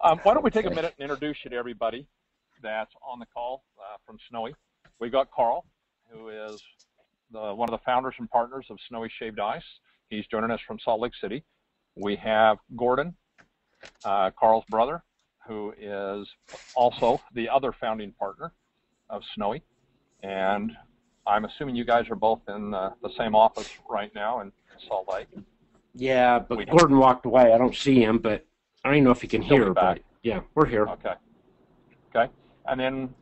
Why don't we take a minute and introduce you to everybody that's on the call from Snowie. We've got Carl, who is one of the founders and partners of Snowie Shaved Ice. He's joining us from Salt Lake City. We have Gordon, Carl's brother, who is also the other founding partner of Snowie. And I'm assuming you guys are both in the same office right now in Salt Lake. Yeah, but Gordon walked away. I don't see him, but I don't even know if he can hear. But yeah, we're here. Okay. Okay. And then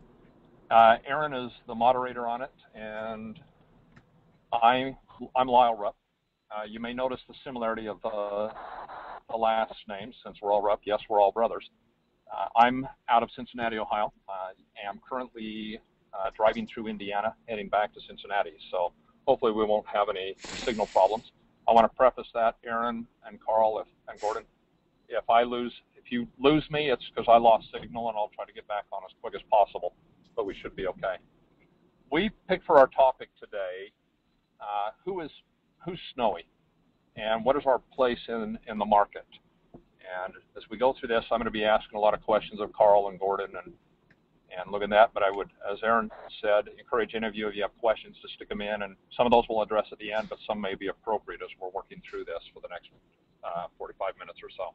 Aaron is the moderator on it, and I'm Lyle Rupp. You may notice the similarity of the last names since we're all Rupp. Yes, we're all brothers. I'm out of Cincinnati, Ohio. I am currently driving through Indiana, heading back to Cincinnati. So hopefully we won't have any signal problems. I want to preface that, Aaron and Carl and Gordon, if you lose me, it's because I lost signal, and I'll try to get back on as quick as possible, but we should be okay. We picked for our topic today, who's Snowie, and what is our place in the market? And as we go through this, I'm going to be asking a lot of questions of Carl and Gordon and look at that, but I would, as Aaron said, encourage any of you, if you have questions, to stick them in, and some of those we'll address at the end, but some may be appropriate as we're working through this for the next 45 minutes or so.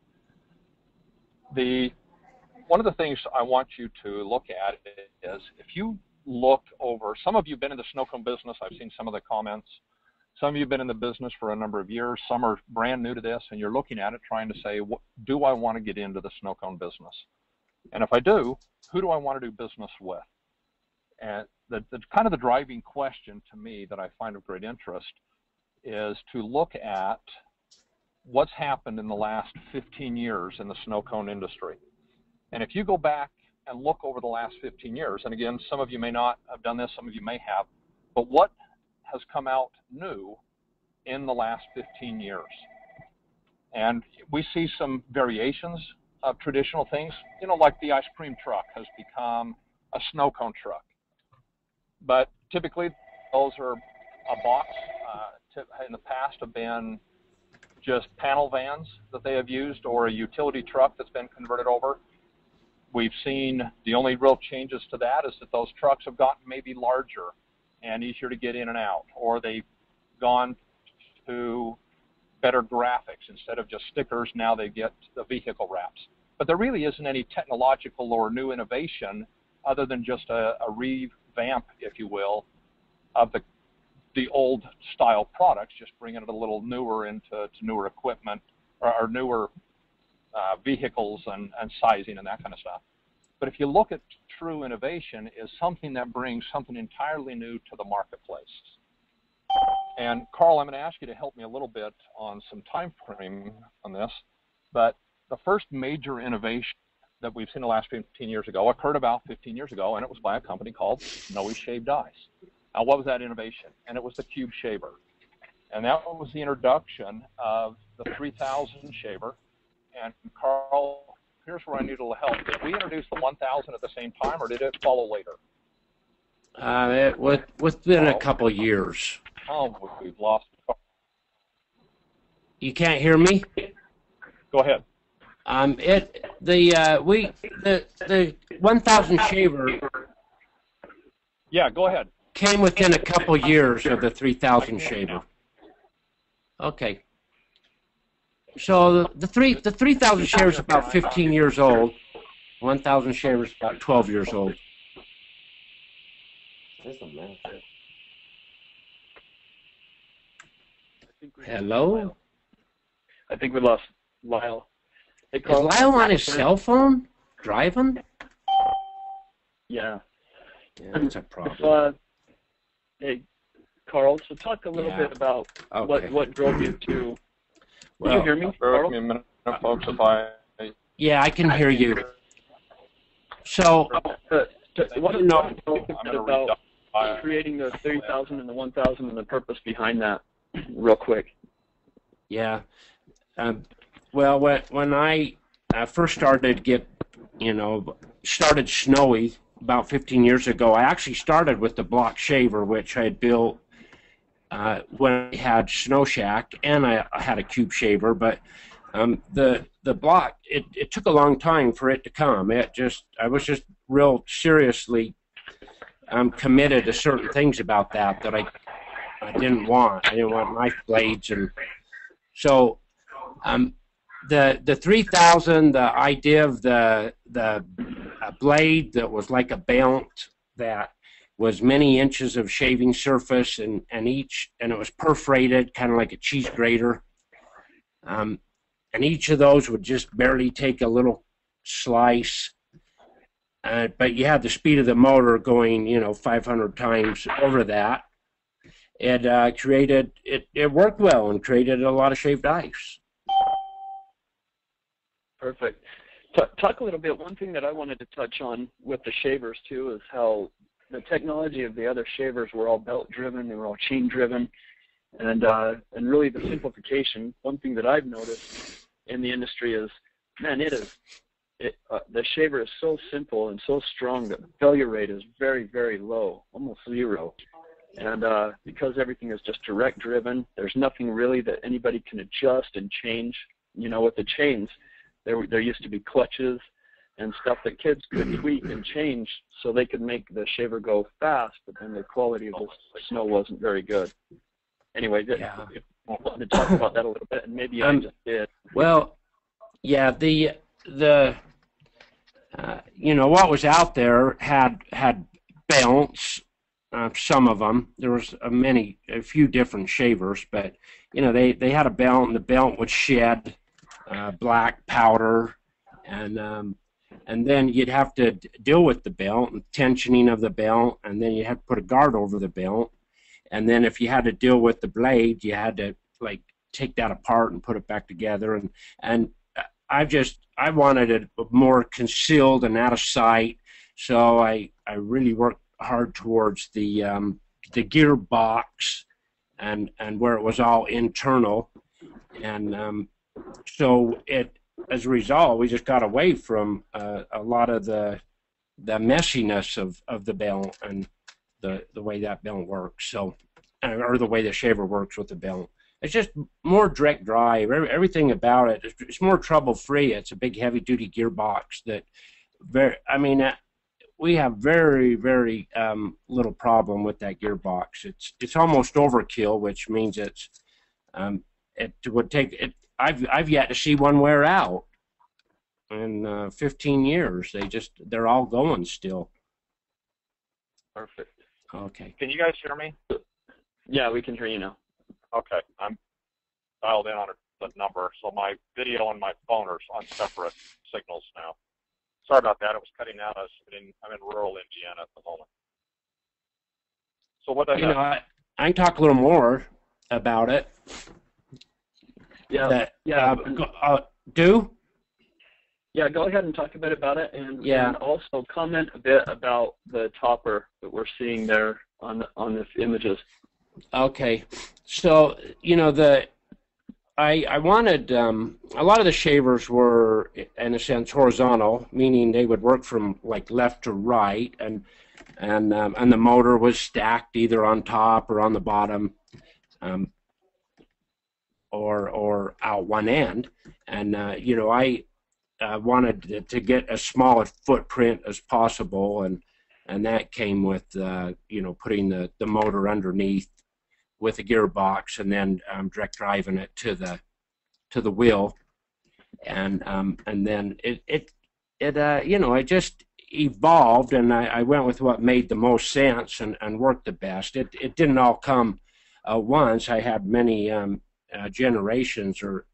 One of the things I want you to look at is, if you look over, some of you have been in the snow cone business, I've seen some of the comments, some of you have been in the business for a number of years, some are brand new to this, and you're looking at it trying to say, do I want to get into the snow cone business? And if I do, who do I want to do business with? And the kind of the driving question to me that I find of great interest is to look at what's happened in the last 15 years in the snow cone industry. And if you go back and look over the last 15 years, and again, some of you may not have done this, some of you may have, but what has come out new in the last 15 years? And we see some variations of traditional things, you know, like the ice cream truck has become a snow cone truck. But typically, those are a box. In the past have been just panel vans that they have used, or a utility truck that's been converted over. We've seen the only real changes to that is that those trucks have gotten maybe larger and easier to get in and out, or they've gone to better graphics. Instead of just stickers, now they get the vehicle wraps. But there really isn't any technological or new innovation other than just a revamp, if you will, of the old style products, just bringing it a little newer into newer equipment or newer vehicles and sizing and that kind of stuff. But if you look at true innovation, is something that brings something entirely new to the marketplace. And Carl, I'm going to ask you to help me a little bit on some time frame on this, but the first major innovation that we've seen the last 15 years ago occurred about 15 years ago, and it was by a company called Snowie Shaved Ice. Now, what was that innovation? And it was the cube shaver. And that was the introduction of the 3000 shaver. And Carl, here's where I need a little help. Did we introduce the 1000 at the same time, or did it follow later? Within a couple of years. Oh, we've lost. You can't hear me? Go ahead. The 1000 shaver. Yeah, go ahead. Came within a couple of years of the 3000 shaver. Okay. So the 3000 shaver is about 15 years old. 1000 shaver is about 12 years old. Hello? I think we lost Lyle. Hey, Is Lyle on his cell phone? Driving? Yeah. Yeah, that's a problem. Hey, Carl, so talk a little bit about what drove you to... Can you hear me, Carl? Bear with me a minute, folks, if I... Yeah, I can hear you. So... what do you know about creating the 30,000 and the 1,000 and the purpose behind that, real quick? Yeah. Well, when I first started started Snowie about 15 years ago, I actually started with the block shaver, which I had built when I had Snow Shack, and I had a cube shaver. But The block, it took a long time for it to come. I was just real seriously committed to certain things about that I didn't want. I didn't want knife blades, and so the 3000, the idea of the blade that was like a belt that was many inches of shaving surface, and it was perforated, kind of like a cheese grater. And each of those would just barely take a little slice, but you had the speed of the motor going, 500 times over that. It it worked well and created a lot of shaved ice. Perfect. Talk a little bit. One thing that I wanted to touch on with the shavers too is how the technology of the other shavers were all belt driven, they were all chain driven, and really the simplification. One thing that I've noticed in the industry is, man, the shaver is so simple and so strong that the failure rate is very, very low, almost zero. And because everything is just direct driven, there's nothing really that anybody can adjust and change. With the chains, there used to be clutches and stuff that kids could tweak and change so they could make the shaver go fast, but then the quality of the snow wasn't very good. Anyway, Yeah. I wanted to talk about that a little bit, and maybe I just did. Well, yeah, the what was out there had belts. Some of them, there was a few different shavers, but they had a belt, and the belt would shed black powder, and then you'd have to deal with the belt and tensioning of the belt, and then you had to put a guard over the belt, and then if you had to deal with the blade, you had to take that apart and put it back together, and I wanted it more concealed and out of sight, so I really worked hard towards the gearbox and where it was all internal, and so as a result, we just got away from a lot of the messiness of the belt and the way that belt works, or the way the shaver works with the belt. It's just more direct drive. Everything about it, it's more trouble-free. It's a big, heavy-duty gearbox that, we have very, very little problem with that gearbox. It's almost overkill, which means it would take it. I've yet to see one wear out in 15 years. They're all going still. Perfect. Okay. Can you guys hear me? Yeah, we can hear you now. Okay, I'm dialed in on the number, so my video and my phone are on separate signals now. Sorry about that. It was cutting out. I'm in rural Indiana at the moment. So what I can talk a little more about it. Yeah. Do? Yeah, go ahead and talk a bit about it, and also comment a bit about the topper that we're seeing there on the images. Okay, so I wanted a lot of the shavers were in a sense horizontal, meaning they would work from left to right, and the motor was stacked either on top or on the bottom, or out one end, and I wanted to get as small a footprint as possible, and that came with putting the motor underneath with a gearbox, and then direct driving it to the wheel, and then it just evolved, and I went with what made the most sense and worked the best. It didn't all come once. I had many generations, or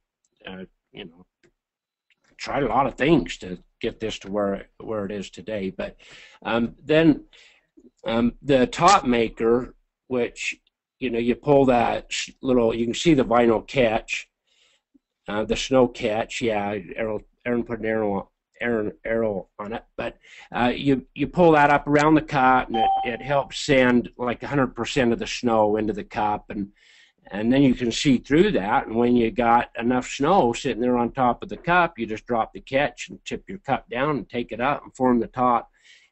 tried a lot of things to get this to where it is today. But then the top maker, which you pull that little, you can see the vinyl catch, the snow catch. Yeah, Aaron put an arrow on it, but you pull that up around the cup, and it helps send 100% of the snow into the cup, and then you can see through that. And when you got enough snow sitting there on top of the cup, you just drop the catch and tip your cup down and take it up and form the top,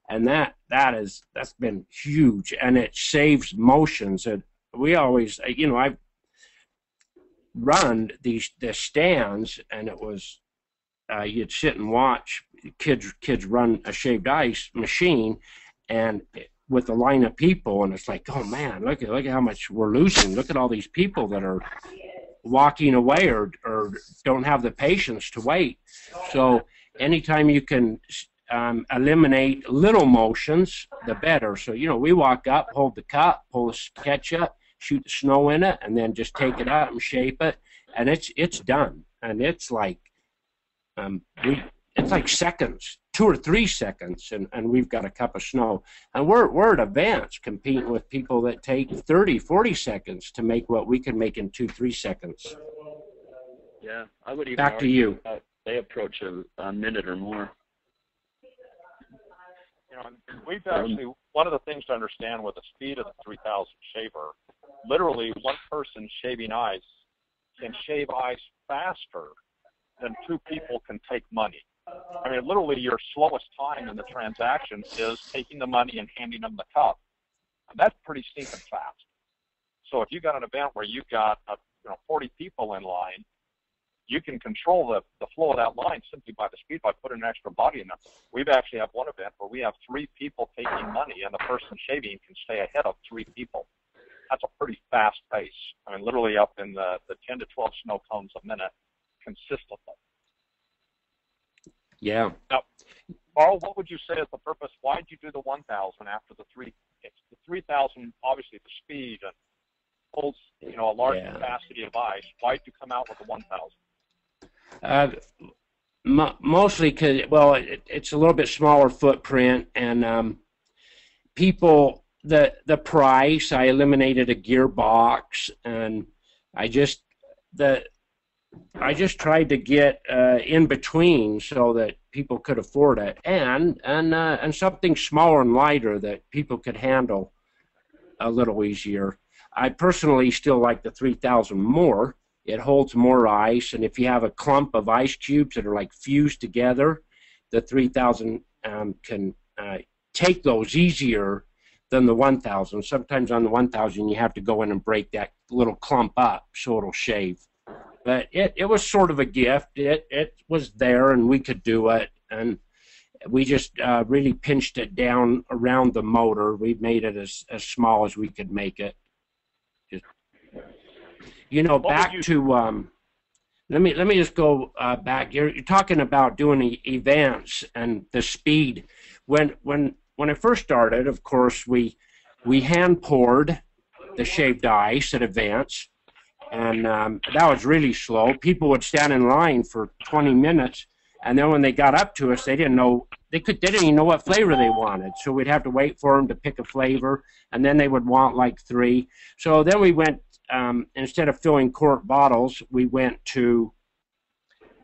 and that's been huge, and it saves motions. And we always, run the stands, and it was you'd sit and watch kids run a shaved ice machine, and with a line of people, and it's like, oh man, look at how much we're losing. Look at all these people that are walking away or don't have the patience to wait. So anytime you can eliminate little motions, the better. So, you know, we walk up, hold the cup, pull the ketchup, shoot the snow in it, and then just take it out and shape it, and it's done. And it's like it's like seconds, 2 or 3 seconds, and we've got a cup of snow. And we're at events competing with people that take 30, 40 seconds to make what we can make in 2, 3 seconds. Yeah, I would even Back to you. They approach a minute or more. You know, we've actually, one of the things to understand with the speed of the 3000 shaver, literally one person shaving ice can shave ice faster than 2 people can take money. I mean, literally your slowest time in the transaction is taking the money and handing them the cup. And that's pretty stinking fast. So if you got an event where you've got 40 people in line, you can control the flow of that line simply by the speed, by putting an extra body in there. We've actually have one event where we have 3 people taking money, and the person shaving can stay ahead of 3 people. That's a pretty fast pace. I mean, literally up in the 10 to 12 snow cones a minute consistently. Yeah. Now, Carl, what would you say is the purpose? Why did you do the 1,000 after the 3? The 3,000, obviously, the speed and holds, a large capacity of ice. Why did you come out with the 1,000? Mostly because, it's a little bit smaller footprint, and people, the price, I eliminated a gearbox, and I just tried to get in between so that people could afford it, and something smaller and lighter that people could handle a little easier. I personally still like the 3000 more. It holds more ice, and if you have a clump of ice cubes that are like fused together, the 3000 can take those easier than the 1000. Sometimes on the 1000 you have to go in and break that little clump up so it'll shave. But it was sort of a gift. It was there, and we could do it, and we just really pinched it down around the motor. We made it as small as we could make it. Back to let me just go back. You're talking about doing events and the speed. When I first started, of course, we hand poured the shaved ice at events, and that was really slow. People would stand in line for 20 minutes, and then when they got up to us, they didn't even know what flavor they wanted. So we'd have to wait for them to pick a flavor, and then they would want like 3. So then we went. Instead of filling quart bottles, we went to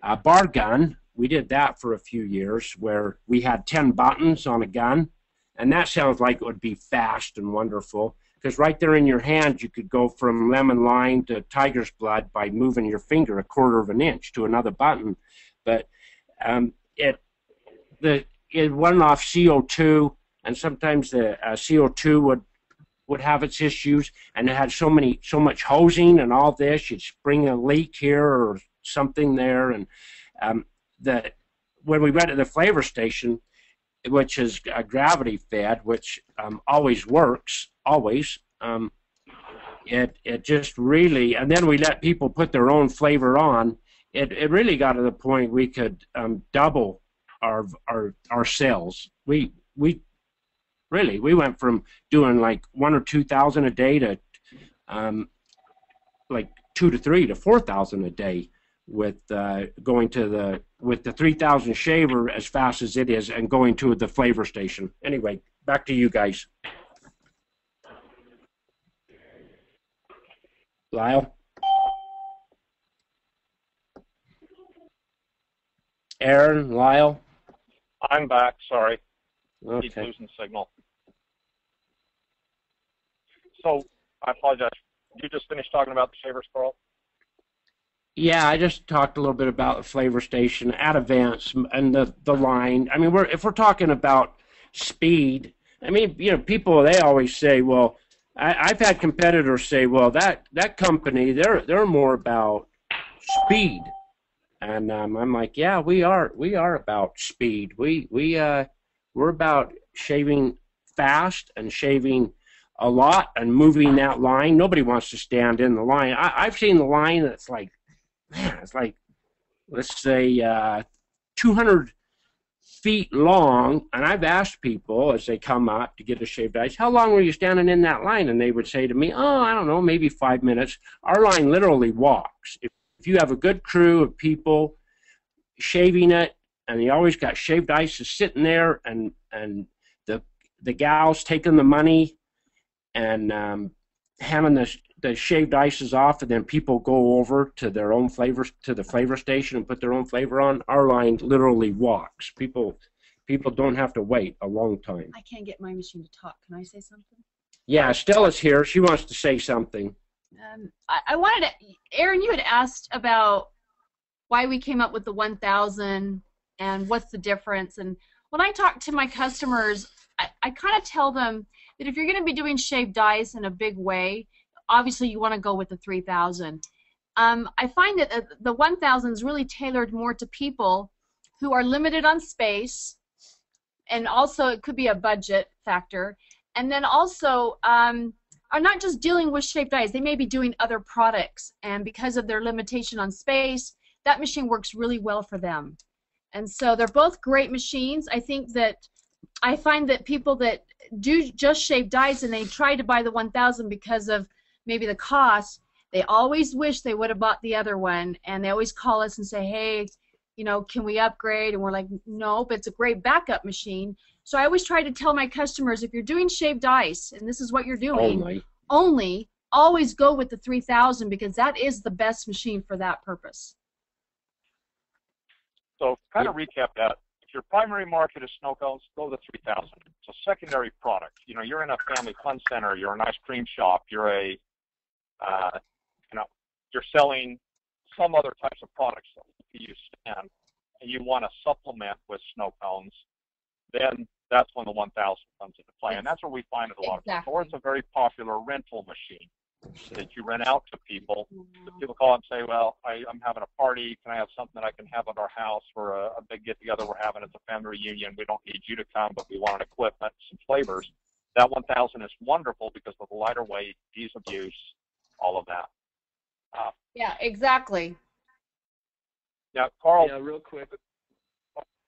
a bar gun. We did that for a few years, where we had 10 buttons on a gun, and that sounds like it would be fast and wonderful, because right there in your hand you could go from lemon lime to tiger's blood by moving your finger 1/4 of an inch to another button. But it went off CO2, and sometimes the CO2 would have its issues, and it had so much hosing and all this. You'd spring a leak here or something there, and when we went to the flavor station, which is gravity fed, which always works, it just really, and then we let people put their own flavor on. It really got to the point we could double our sales. We went from doing like 1,000 or 2,000 a day to like 2 to 3 to 4,000 a day with going to with the 3000 shaver as fast as it is and going to the flavor station. Anyway, back to you guys. Lyle? Aaron, Lyle? I'm back, sorry. Okay. Keep losing signal. So, I apologize. You just finished talking about the shavers, Carl? Yeah, I just talked a little bit about the flavor station at events and the line. I mean, if we're talking about speed, I mean, people, they always say, well, I've had competitors say, well, that company, they're more about speed. And I'm like, yeah, we are about speed. We're about shaving fast and shaving a lot and moving that line. Nobody wants to stand in the line. I've seen the line that's like, man, it's like, let's say 200 feet long, and I've asked people as they come up to get a shaved ice, how long were you standing in that line? And they would say to me, oh, I don't know, maybe 5 minutes. Our line literally walks. If you have a good crew of people shaving it, and you always got shaved ices sitting there, and the gals taking the money and handing the shaved ices off, and then people go over to their own flavors, to the flavor station, and put their own flavor on. Our line literally walks. People don't have to wait a long time. I can't get my machine to talk. Can I say something? Yeah, Estela's here. She wants to say something. I wanted to, Aaron, you had asked about why we came up with the 1,000 and what's the difference. And when I talk to my customers, I kind of tell them that if you're going to be doing shaved ice in a big way, obviously you want to go with the 3,000. I find that the 1,000 is really tailored more to people who are limited on space, and also it could be a budget factor, and then also are not just dealing with shaved ice. They may be doing other products, and because of their limitation on space, that machine works really well for them. And so they're both great machines. I find that people that do just shaved ice and they try to buy the 1,000 because of maybe the cost, they always wish they would have bought the other one, and they always call us and say, hey, you know, can we upgrade? And we're like, no, but it's a great backup machine. So I always try to tell my customers, if you're doing shaved ice, and this is what you're doing, only always go with the 3,000, because that is the best machine for that purpose. So kind of recap that. If your primary market is snow cones, go to 3,000. It's a secondary product. You know, you're in a family fun center, you're an ice cream shop, you're a, you're selling some other types of products that you stand, and you want to supplement with snow cones, then that's when the 1,000 comes into play. And that's where we find it a lot of times. Or it's a very popular rental machine that you rent out to people. The people call and say, well, I'm having a party. Can I have something that I can have at our house for a big get-together we're having as a family reunion? We don't need you to come, but we want an equipment, some flavors. That 1,000 is wonderful because of the lighter weight, ease of use, all of that. Yeah, exactly. Now, Carl. Yeah, real quick.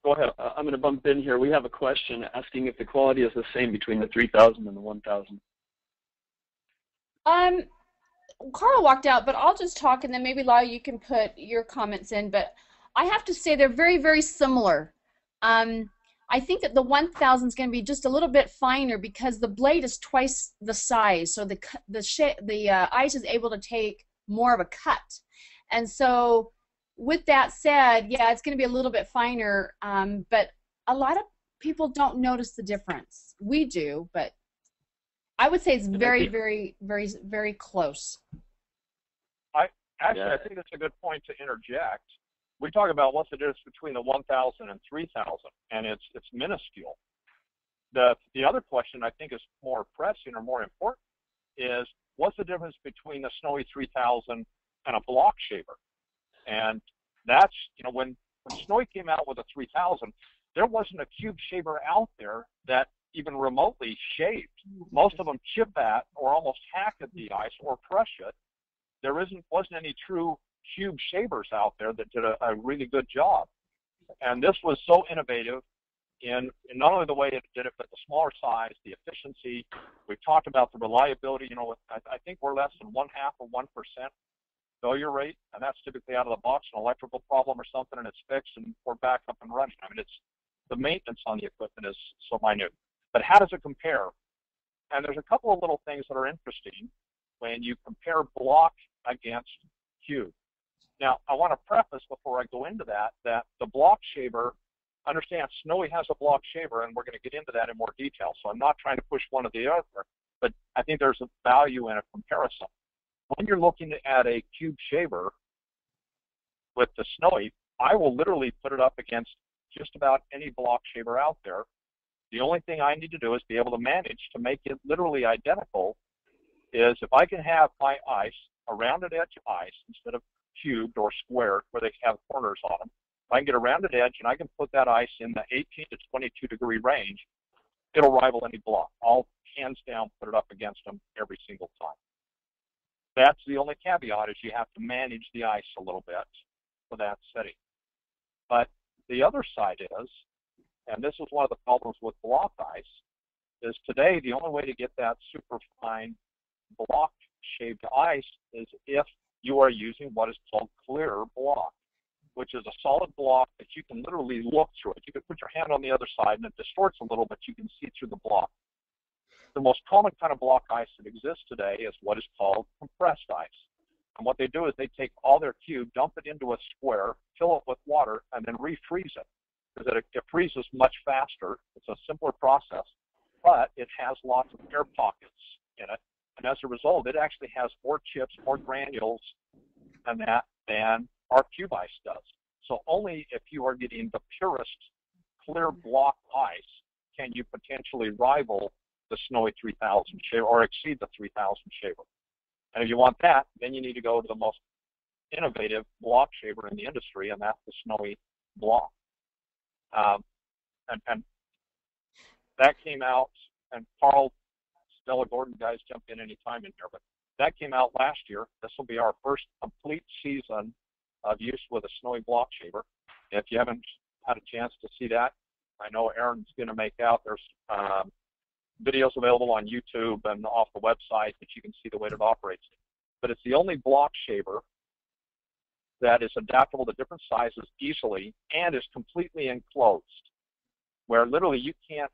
Go ahead. I'm going to bump in here. We have a question asking if the quality is the same between the 3,000 and the 1,000. Carl walked out, but I'll just talk, and then maybe Lyle, you can put your comments in. But I have to say they're very, very similar. I think that the 1,000 is going to be just a little bit finer because the blade is twice the size, so the ice is able to take more of a cut. And so, with that said, yeah, it's going to be a little bit finer, but a lot of people don't notice the difference. We do, but I would say it's very, very, very, very close. I think that's a good point to interject. We talk about what's the difference between the 1,000 and 3,000, and it's minuscule. The other question I think is more pressing or more important is what's the difference between the Snowy 3,000 and a block shaver? And that's, you know, when Snowy came out with a 3,000, there wasn't a cube shaver out there that even remotely shaved. Most of them chip at or almost hack at the ice or crush it. There wasn't any true cube shavers out there that did a really good job. And this was so innovative in not only the way it did it, but the smaller size, the efficiency. We've talked about the reliability. You know, I think we're less than 0.5% of 1% failure rate, and that's typically out of the box, an electrical problem or something, and it's fixed, and we're back up and running. I mean, the maintenance on the equipment is so minute. But how does it compare? And there's a couple of little things that are interesting when you compare block against cube. Now, I want to preface before I go into that the block shaver, understand Snowy has a block shaver, and we're going to get into that in more detail. So I'm not trying to push one or the other, but I think there's a value in a comparison. When you're looking at a cube shaver with the Snowy, I will literally put it up against just about any block shaver out there. The only thing I need to do is be able to manage to make it literally identical is if I can have my ice, a rounded edge ice, instead of cubed or squared where they have corners on them, if I can get a rounded edge and I can put that ice in the 18 to 22 degree range, it'll rival any block. I'll hands down put it up against them every single time. That's the only caveat, is you have to manage the ice a little bit for that setting. But the other side is, and this is one of the problems with block ice, is today the only way to get that super fine block shaped ice is if you are using what is called clear block, which is a solid block that you can literally look through it. You can put your hand on the other side and it distorts a little, but you can see through the block. The most common kind of block ice that exists today is what is called compressed ice. And what they do is they take all their cube, dump it into a square, fill it with water, and then refreeze it. Because it freezes much faster. It's a simpler process, but it has lots of air pockets in it. And as a result, it actually has more chips, more granules and that than our cube ice does. So only if you are getting the purest clear block ice can you potentially rival the Snowie 3000 shaver or exceed the 3000 shaver. And if you want that, then you need to go to the most innovative block shaver in the industry, and that's the Snowie block. And that came out, and Carl, Estela, Gordon, guys jump in any time in here, but that came out last year. This will be our first complete season of use with a Snowie block shaver. If you haven't had a chance to see that, I know Aaron's going to make out. There's videos available on YouTube and off the website that you can see the way it operates. But it's the only block shaver that is adaptable to different sizes easily and is completely enclosed, where literally you can't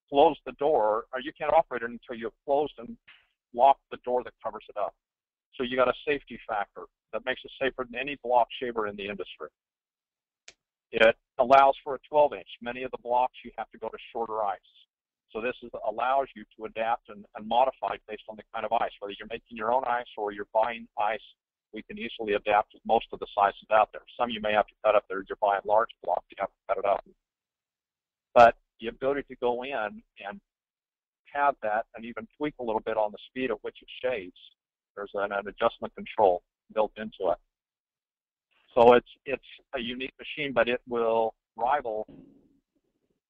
close the door, or you can't operate it until you've closed and locked the door that covers it up. So you got a safety factor that makes it safer than any block shaver in the industry. It allows for a 12-inch. Many of the blocks you have to go to shorter ice. So this allows you to adapt and modify based on the kind of ice. Whether you're making your own ice or you're buying ice, we can easily adapt to most of the sizes out there. Some you may have to cut up there. You're buying large blocks, you have to cut it up. But the ability to go in and have that and even tweak a little bit on the speed at which it shades, there's an adjustment control built into it. So it's a unique machine, but it will rival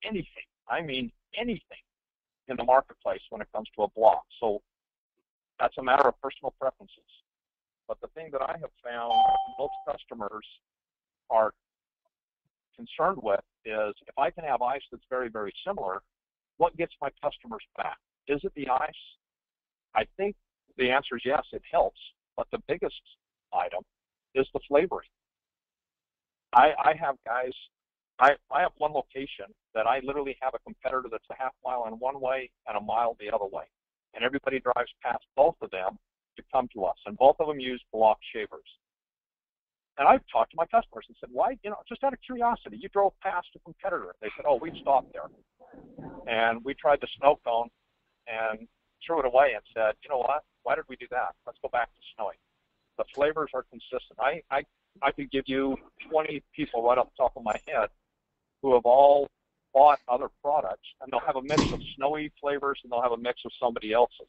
anything. I mean anything in the marketplace when it comes to a block. So that's a matter of personal preferences. But the thing that I have found most customers are concerned with is if I can have ice that's very, very similar, what gets my customers back? Is it the ice? I think the answer is yes, it helps. But the biggest item is the flavoring. I have guys, I have one location that I literally have a competitor that's a half mile in one way and a mile the other way. And everybody drives past both of them to come to us. And both of them use block shavers. And I've talked to my customers and said, why, just out of curiosity, you drove past a competitor. They said, oh, we stopped there. And we tried the snow cone and threw it away and said, you know what, why did we do that? Let's go back to Snowie. The flavors are consistent. I could give you 20 people right off the top of my head who have all bought other products, and they'll have a mix of Snowie flavors and they'll have a mix of somebody else's.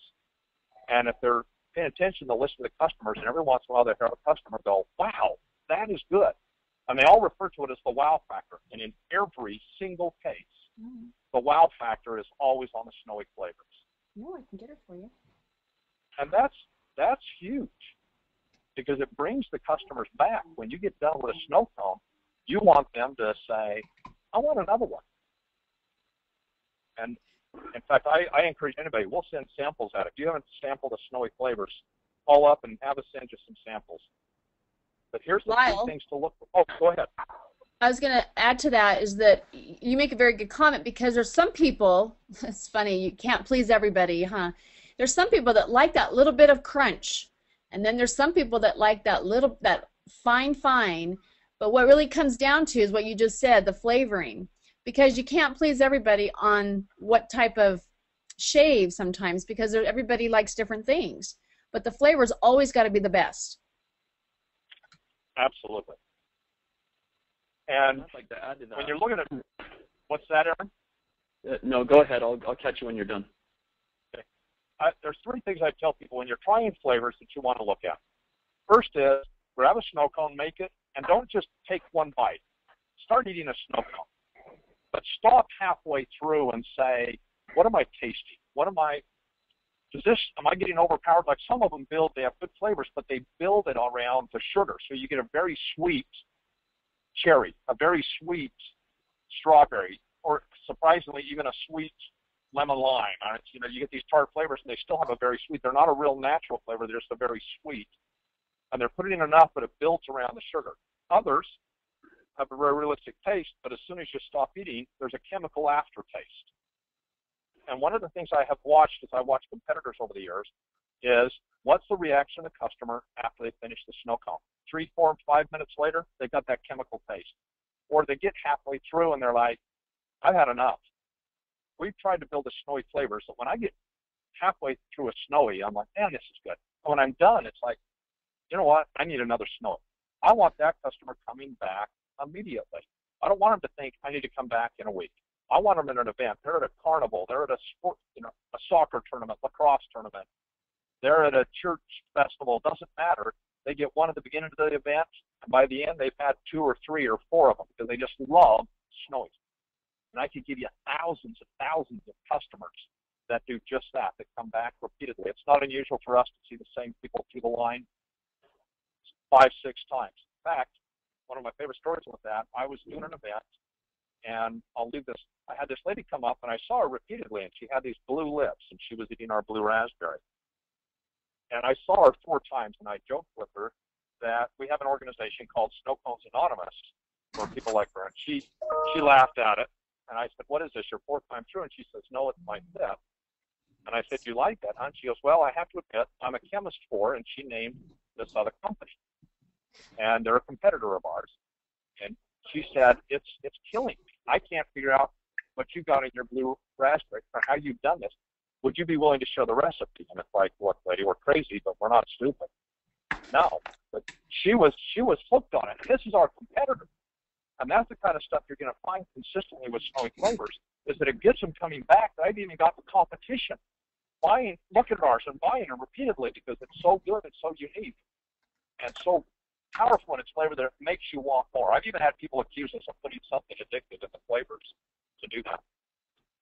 And if they're paying attention, they'll listen to the customers, and every once in a while they hear a customer go, wow, that is good. And they all refer to it as the wow factor. And in every single case, the wow factor is always on the Snowie flavors. No, I can get it for you. And that's huge, because it brings the customers back. When you get done with a snow cone, you want them to say, I want another one. And in fact, I encourage anybody, we'll send samples out. If you haven't sampled the Snowie flavors, call up and have us send you some samples. But here's the Lyle, key things to look for. Oh, go ahead. I was going to add to that is that you make a very good comment, because there's some people, it's funny, you can't please everybody, huh? There's some people that like that little bit of crunch, and then there's some people that like that fine, but what really comes down to is what you just said, the flavoring, because you can't please everybody on what type of shave sometimes, because everybody likes different things, but the flavor's always got to be the best. Absolutely. And I'd like to add to that. when you're looking at, what's that, Aaron? No, go ahead. I'll catch you when you're done. Okay. there's three things I tell people when you're trying flavors that you want to look at. First is grab a snow cone, make it, and don't just take one bite. Start eating a snow cone, but stop halfway through and say, what am I tasting? Am I getting overpowered? Like some of them they have good flavors, but they build it around the sugar. So you get a very sweet cherry, a very sweet strawberry, or surprisingly, even a sweet lemon lime. You get these tart flavors, and they still have a very sweet. They're not a real natural flavor. They're just a very sweet. And they're putting in enough, but it builds around the sugar. Others have a very realistic taste, but as soon as you stop eating, there's a chemical aftertaste. And one of the things I have watched as I watch competitors over the years is what's the reaction of the customer after they finish the snow cone? 3, 4, 5 minutes later, they've got that chemical taste. Or they get halfway through and they're like, I've had enough. We've tried to build a snowy flavor, so when I get halfway through a snowy, I'm like, man, this is good. And when I'm done, it's like, you know what? I need another snowy. I want that customer coming back immediately. I don't want them to think I need to come back in a week. I want them in an event. They're at a carnival. They're at a sport, a soccer tournament, lacrosse tournament. They're at a church festival. It doesn't matter. They get one at the beginning of the event, and by the end, they've had 2 or 3 or 4 of them because they just love Snowies. And I could give you thousands and thousands of customers that do just that come back repeatedly. It's not unusual for us to see the same people through the line 5, 6 times. In fact, one of my favorite stories with that, I was doing an event, and I had this lady come up, and I saw her repeatedly, and she had these blue lips, and she was eating our blue raspberry. And I saw her 4 times, and I joked with her that we have an organization called Snow Cones Anonymous for people like her. And she laughed at it, and I said, what is this, your 4th time through? And she says, no, it's my 5th. And I said, you like that, huh? And she goes, well, I have to admit, I'm a chemist for, and she named this other company. And they're a competitor of ours. And she said, it's killing me. I can't figure out what you've got in your blue raspberry or how you've done this. Would you be willing to show the recipe? And it's like, look, lady, we're crazy, but we're not stupid. No, but she was hooked on it. This is our competitor. And that's the kind of stuff you're going to find consistently with Snowy flavors, is that it gets them coming back. I've even got the competition looking at ours and buying them repeatedly because it's so good, it's so unique, and so powerful in its flavor that it makes you want more. I've even had people accuse us of putting something addictive in the flavors to do that.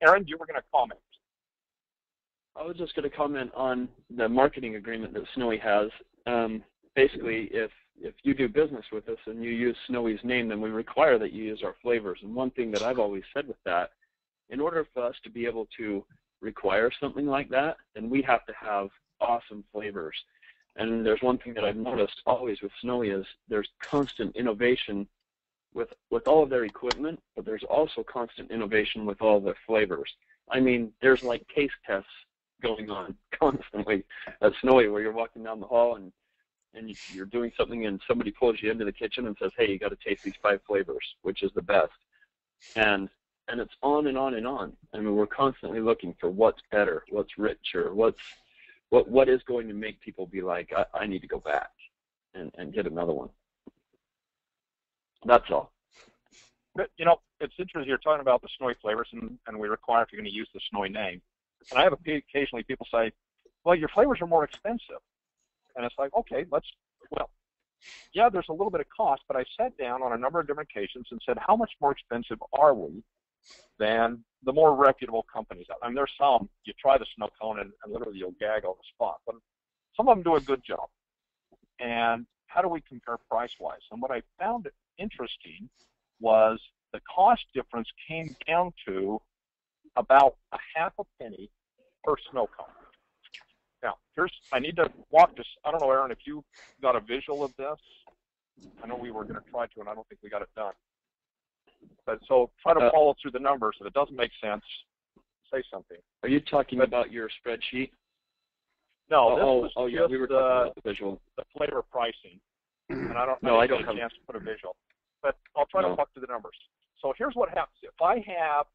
Aaron, you were going to comment. I was just going to comment on the marketing agreement that Snowy has. Basically, if you do business with us and you use Snowy's name, then we require that you use our flavors. And one thing that I've always said with that, in order for us to be able to require something like that, then we have to have awesome flavors. And there's one thing that I've noticed always with Snowy is there's constant innovation with all of their equipment, but there's also constant innovation with all of their flavors. I mean, there's like taste tests going on constantly at Snowy where you're walking down the hall and you're doing something and somebody pulls you into the kitchen and says, hey, you got to taste these 5 flavors, which is the best. And it's on and on and on. I mean, we're constantly looking for what's better, what's richer, what is going to make people be like, I need to go back and get another one. That's all. But, it's interesting you're talking about the Snowy flavors, and we require if you're going to use the Snowy name. And I have occasionally people say, well, your flavors are more expensive. And it's like, okay, yeah, there's a little bit of cost, but I sat down on a number of different occasions and said, how much more expensive are we than the more reputable companies out there? I mean, there's some, you try the snow cone and literally you'll gag on the spot, but some of them do a good job. And how do we compare price-wise? And what I found interesting was the cost difference came down to about a half a penny per snow cone. Now, I need to walk this. I don't know, Aaron, if you got a visual of this. I know we were going to try to, and I don't think we got it done. But so try to follow through the numbers. If it doesn't make sense, say something. Are you talking about your spreadsheet? No, this was yeah, we were talking about the visual. The flavor pricing. And I don't have a chance to put a visual. But I'll try to walk through the numbers. So here's what happens. If I have,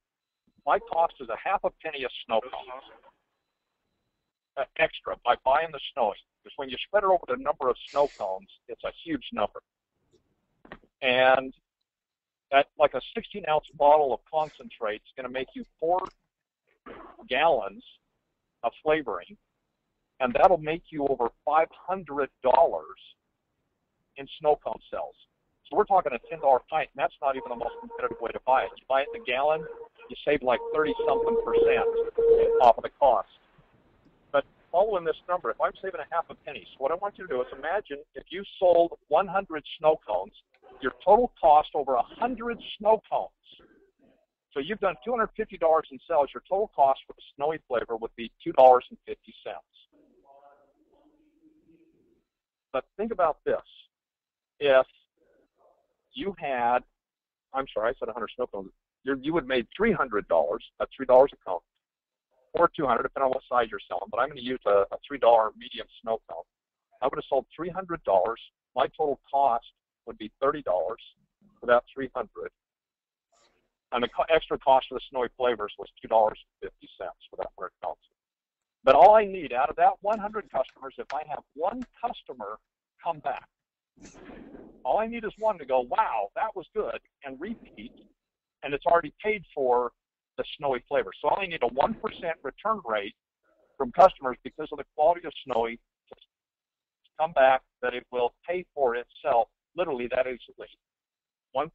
my cost is a half a penny a snow cone. Extra by buying the Snowy, because when you spread it over the number of snow cones, it's a huge number. And that, like a 16-ounce bottle of concentrate is going to make you 4 gallons of flavoring and that'll make you over $500 in snow cone sales. So we're talking a $10 pint, and that's not even the most competitive way to buy it. You buy it in a gallon, you save like 30-something% off of the cost. But following this number, if I'm saving a half a penny, so what I want you to do is imagine if you sold 100 snow cones, your total cost over 100 snow cones. So you've done $250 in sales. Your total cost for the snowy flavor would be $2.50. But think about this. If you had, I'm sorry, I said 100 snow cones, you would have made $300, at $3 a cone, or $200, depending on what size you're selling. But I'm going to use a $3 medium snow cone. I would have sold $300. My total cost would be $30 for that $300. And the extra cost for the snowy flavors was $2.50 for that 100 cones. But all I need out of that 100 customers, if I have one customer come back, all I need is one to go, wow, that was good, and repeat, and it's already paid for the snowy flavor. So I only need a 1% return rate from customers because of the quality of snowy to come back that it will pay for itself literally that easily. 1%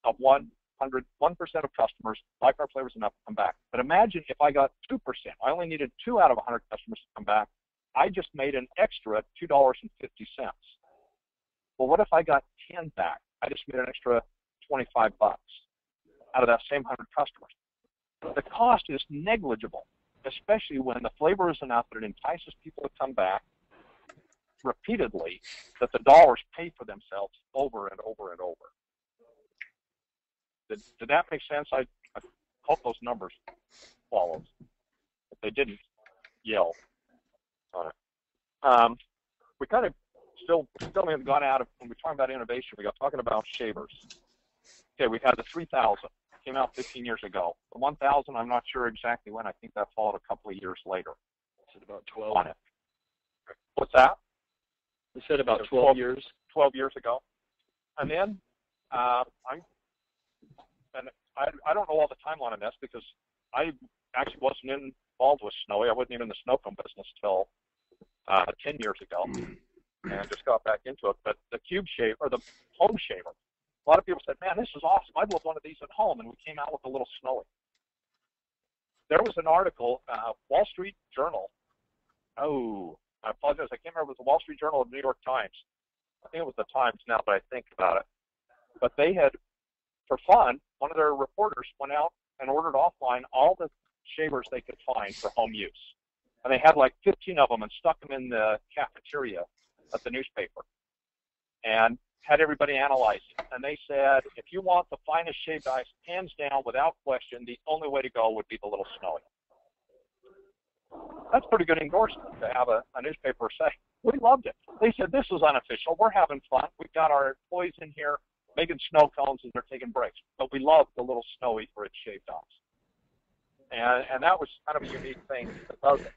of 1% of customers like our flavors enough to come back. But imagine if I got 2%. I only needed 2 out of 100 customers to come back. I just made an extra $2.50. Well, what if I got 10 back? I just made an extra $25 out of that same 100 customers. The cost is negligible, especially when the flavor is enough that it entices people to come back repeatedly, that the dollars pay for themselves over and over and over. Did that make sense? I hope those numbers followed. If they didn't, yell on it. We kind of still haven't gone out of, when we're talking about innovation, we got talking about shavers. Okay, we had the 3000, came out 15 years ago. The 1000, I'm not sure exactly when. I think that followed a couple of years later. Is it about 12? On it. What's that? You said about 12 years. 12 years ago. And then I don't know all the timeline on this because I actually wasn't involved with Snowy. I wasn't even in the snow cone business till 10 years ago, and just got back into it. But the cube shave, or the home shaver, a lot of people said, man, this is awesome. I'd love one of these at home, and we came out with a little Snowy. There was an article, Wall Street Journal. Oh, I apologize. I can't remember if it was the Wall Street Journal or the New York Times. I think it was the Times now that I think about it. But they had, for fun, one of their reporters went out and ordered offline all the shavers they could find for home use. And they had like 15 of them and stuck them in the cafeteria at the newspaper and had everybody analyze it. And they said, if you want the finest shaved ice, hands down, without question, the only way to go would be the little Snowy. That's pretty good endorsement to have a newspaper say. We loved it. They said, this is unofficial. We're having fun. We've got our employees in here making snow cones as they're taking breaks. But we love the little Snowy for its shaved ice. And that was kind of a unique thing that does it.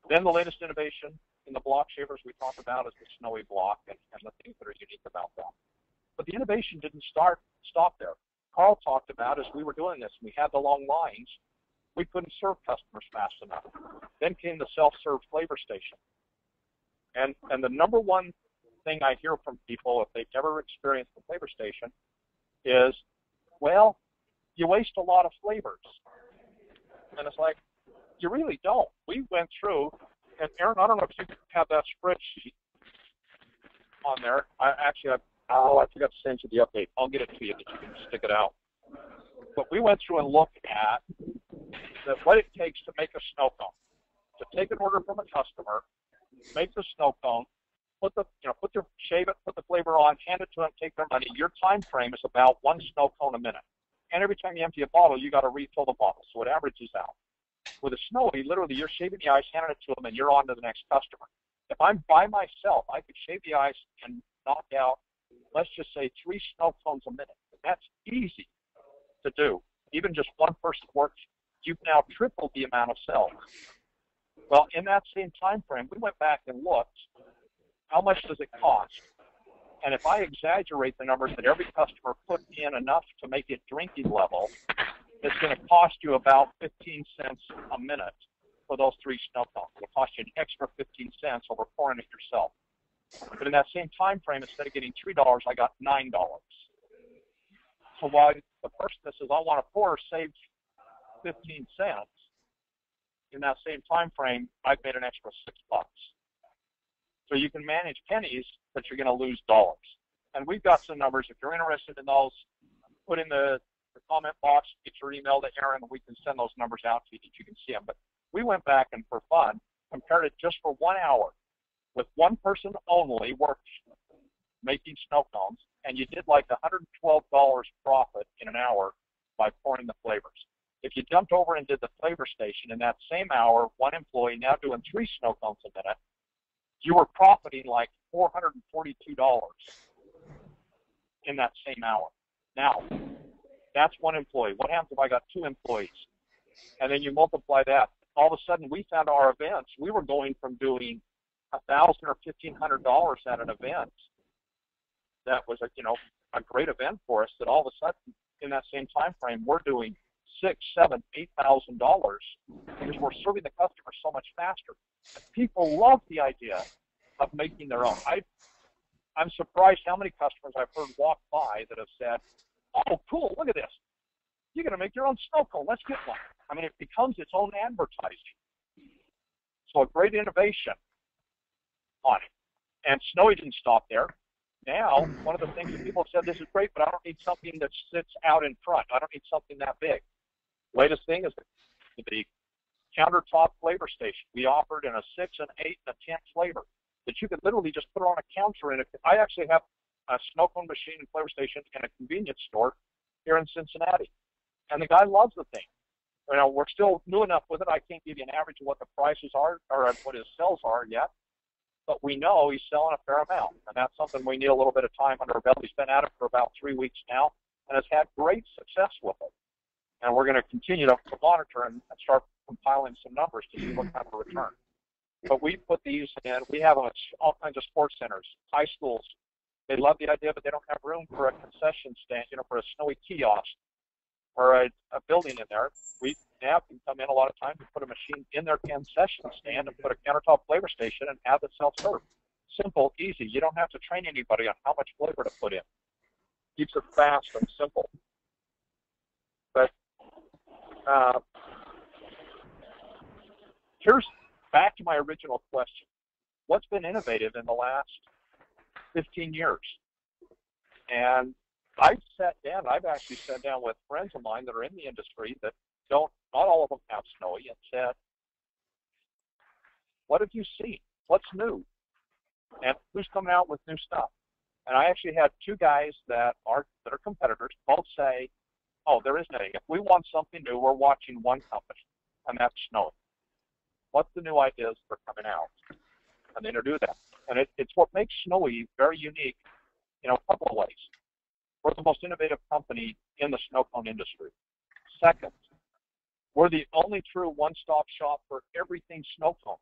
Then the latest innovation in the block shavers we talked about is the Snowy block and the things that are unique about that. But the innovation didn't stop there. Carl talked about, as we were doing this, we had the long lines, we couldn't serve customers fast enough. Then came the self-serve flavor station. And the number one thing I hear from people, if they've never experienced the flavor station, is, well, you waste a lot of flavors. And it's like, you really don't. We went through, and Aaron, I don't know if you have that spreadsheet on there. I forgot to send you the update. I'll get it to you that you can stick it out. But we went through and looked at what it takes to make a snow cone. To take an order from a customer, make the snow cone, shave it, put the flavor on, hand it to them, take their money. Your time frame is about 1 snow cone a minute. And every time you empty a bottle, you got to refill the bottle, so it averages out. With a Snowy, literally, you're shaving the ice, handing it to them, and you're on to the next customer. If I'm by myself, I could shave the ice and knock out, let's just say, 3 snow cones a minute. That's easy to do. Even just one person works, you've now tripled the amount of sales. Well, in that same time frame, we went back and looked, how much does it cost? And if I exaggerate the numbers that every customer put in enough to make it drinking level, it's going to cost you about 15 cents a minute for those 3 snow cones. It'll cost you an extra 15 cents over pouring it yourself. But in that same time frame, instead of getting $3, I got $9. So while the person that says, I want to pour, saved 15 cents, in that same time frame, I've made an extra $6. So you can manage pennies, but you're going to lose dollars. And we've got some numbers. If you're interested in those, put in the comment box, get your email to Aaron, and we can send those numbers out to you that you can see them. But we went back and, for fun, compared it just for 1 hour with one person only working making snow cones, and you did like $112 profit in an hour by pouring the flavors. If you jumped over and did the flavor station in that same hour, one employee now doing 3 snow cones a minute, you were profiting like $442 in that same hour. Now, that's one employee. What happens if I got 2 employees? And then you multiply that. All of a sudden, we found our events. We were going from doing $1,000 or $1,500 at an event. That was a great event for us. That all of a sudden, in that same time frame, we're doing $6,000, $7,000, $8,000 because we're serving the customer so much faster. People love the idea of making their own. I'm surprised how many customers I've heard walk by that have said, "Oh, cool! Look at this. You're going to make your own snow cone. Let's get one." I mean, it becomes its own advertising. So a great innovation on it. And Snowie didn't stop there. Now, one of the things that people have said, this is great, but I don't need something that sits out in front. I don't need something that big. Latest thing is the countertop flavor station. We offered in a 6, an 8, and a 10 flavor that you could literally just put on a counter in it. I actually have a snow cone machine and flavor station in a convenience store here in Cincinnati. And the guy loves the thing. We're still new enough with it. I can't give you an average of what the prices are or what his sales are yet. But we know he's selling a fair amount. And that's something we need a little bit of time under our belt. He's been at it for about 3 weeks now and has had great success with it. And we're going to continue to monitor and start compiling some numbers to see what kind of a return. But we put these in. We have them at all kinds of sports centers, high schools. They love the idea, but they don't have room for a concession stand, for a Snowie kiosk or a building in there. We now can come in a lot of times and put a machine in their concession stand and put a countertop flavor station and have it self-serve. Simple, easy. You don't have to train anybody on how much flavor to put in. Keeps it fast and simple. But here's back to my original question. What's been innovative in the last 15 years? And I've actually sat down with friends of mine that are in the industry that not all of them have Snowie, and said, what have you seen? What's new? And who's coming out with new stuff? And I actually had 2 guys that are competitors both say, oh, there isn't any. If we want something new, we're watching one company, and that's Snowie. What's the new ideas that are coming out? And they do that. And it's what makes Snowie very unique in a couple of ways. We're the most innovative company in the snow cone industry. Second, we're the only true one-stop shop for everything snow cones.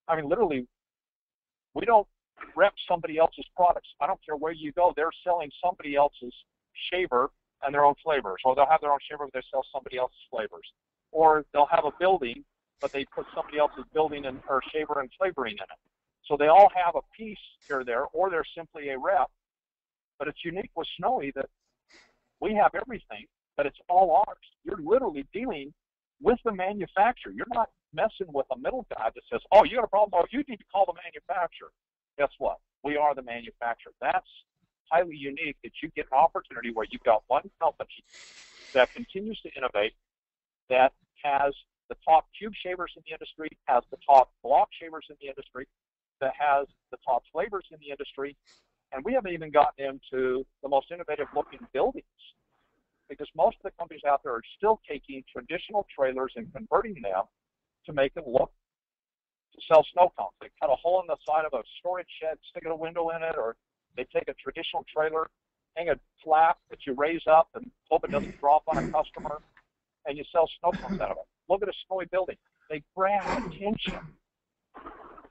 I mean, literally, we don't rep somebody else's products. I don't care where you go. They're selling somebody else's shaver and their own flavors. Or they'll have their own shaver, but they sell somebody else's flavors. Or they'll have a building, but they put somebody else's building or shaver and flavoring in it. So they all have a piece here or there, or they're simply a rep. But it's unique with Snowie that we have everything, but it's all ours. You're literally dealing with the manufacturer. You're not messing with a middle guy that says, oh, you got a problem? Oh, you need to call the manufacturer. Guess what? We are the manufacturer. That's highly unique that you get an opportunity where you've got one company that continues to innovate, that has the top cube shavers in the industry, has the top block shavers in the industry, that has the top flavors in the industry. And we haven't even gotten into the most innovative looking buildings, because most of the companies out there are still taking traditional trailers and converting them to make them look, to sell snow cones. They cut a hole in the side of a storage shed, stick a window in it, or they take a traditional trailer, hang a flap that you raise up and hope it doesn't drop on a customer, and you sell snow cones out of it. Look at a Snowie building. They grab attention.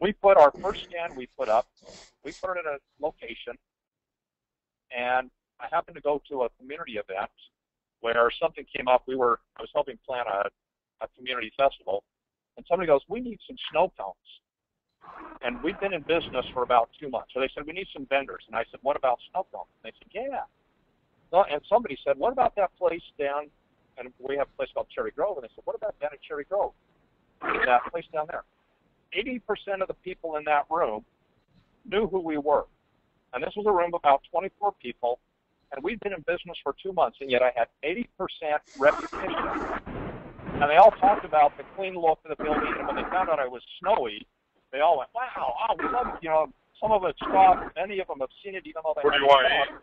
We put our first stand we put up, we put it at a location, and I happened to go to a community event where something came up. I was helping plan a community festival, And somebody goes, we need some snow cones. And we've been in business for about 2 months. So they said, we need some vendors. And I said, what about snow cones? And they said, yeah. Well, and somebody said, what about that place down, and we have a place called Cherry Grove. And they said, what about down at Cherry Grove? That place down there. 80% of the people in that room knew who we were. And this was a room of about 24 people. And we'd been in business for 2 months, and yet I had 80% repetition. And they all talked about the clean look of the building, and when they found out I was Snowy, they all went, wow, oh, we love it. You know, some of it's stopped, many of them have seen it, even though they haven't seen it.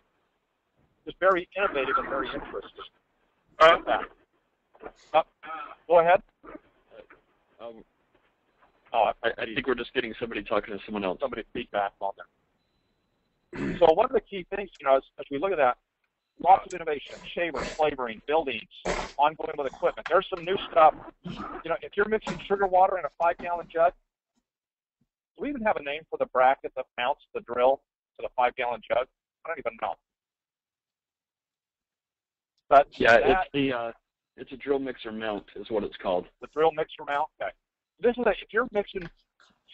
It's very innovative and very interesting. Go ahead. I think we're just getting somebody talking to someone else. Somebody feedback on there. So one of the key things, you know, as we look at that, lots of innovation, shavers, flavoring, buildings, ongoing with equipment. There's some new stuff. You know, if you're mixing sugar water in a 5-gallon jug, do we even have a name for the bracket that mounts the drill to the 5-gallon jug? I don't even know. But yeah, it's a drill mixer mount is what it's called. The drill mixer mount. Okay. This is if you're mixing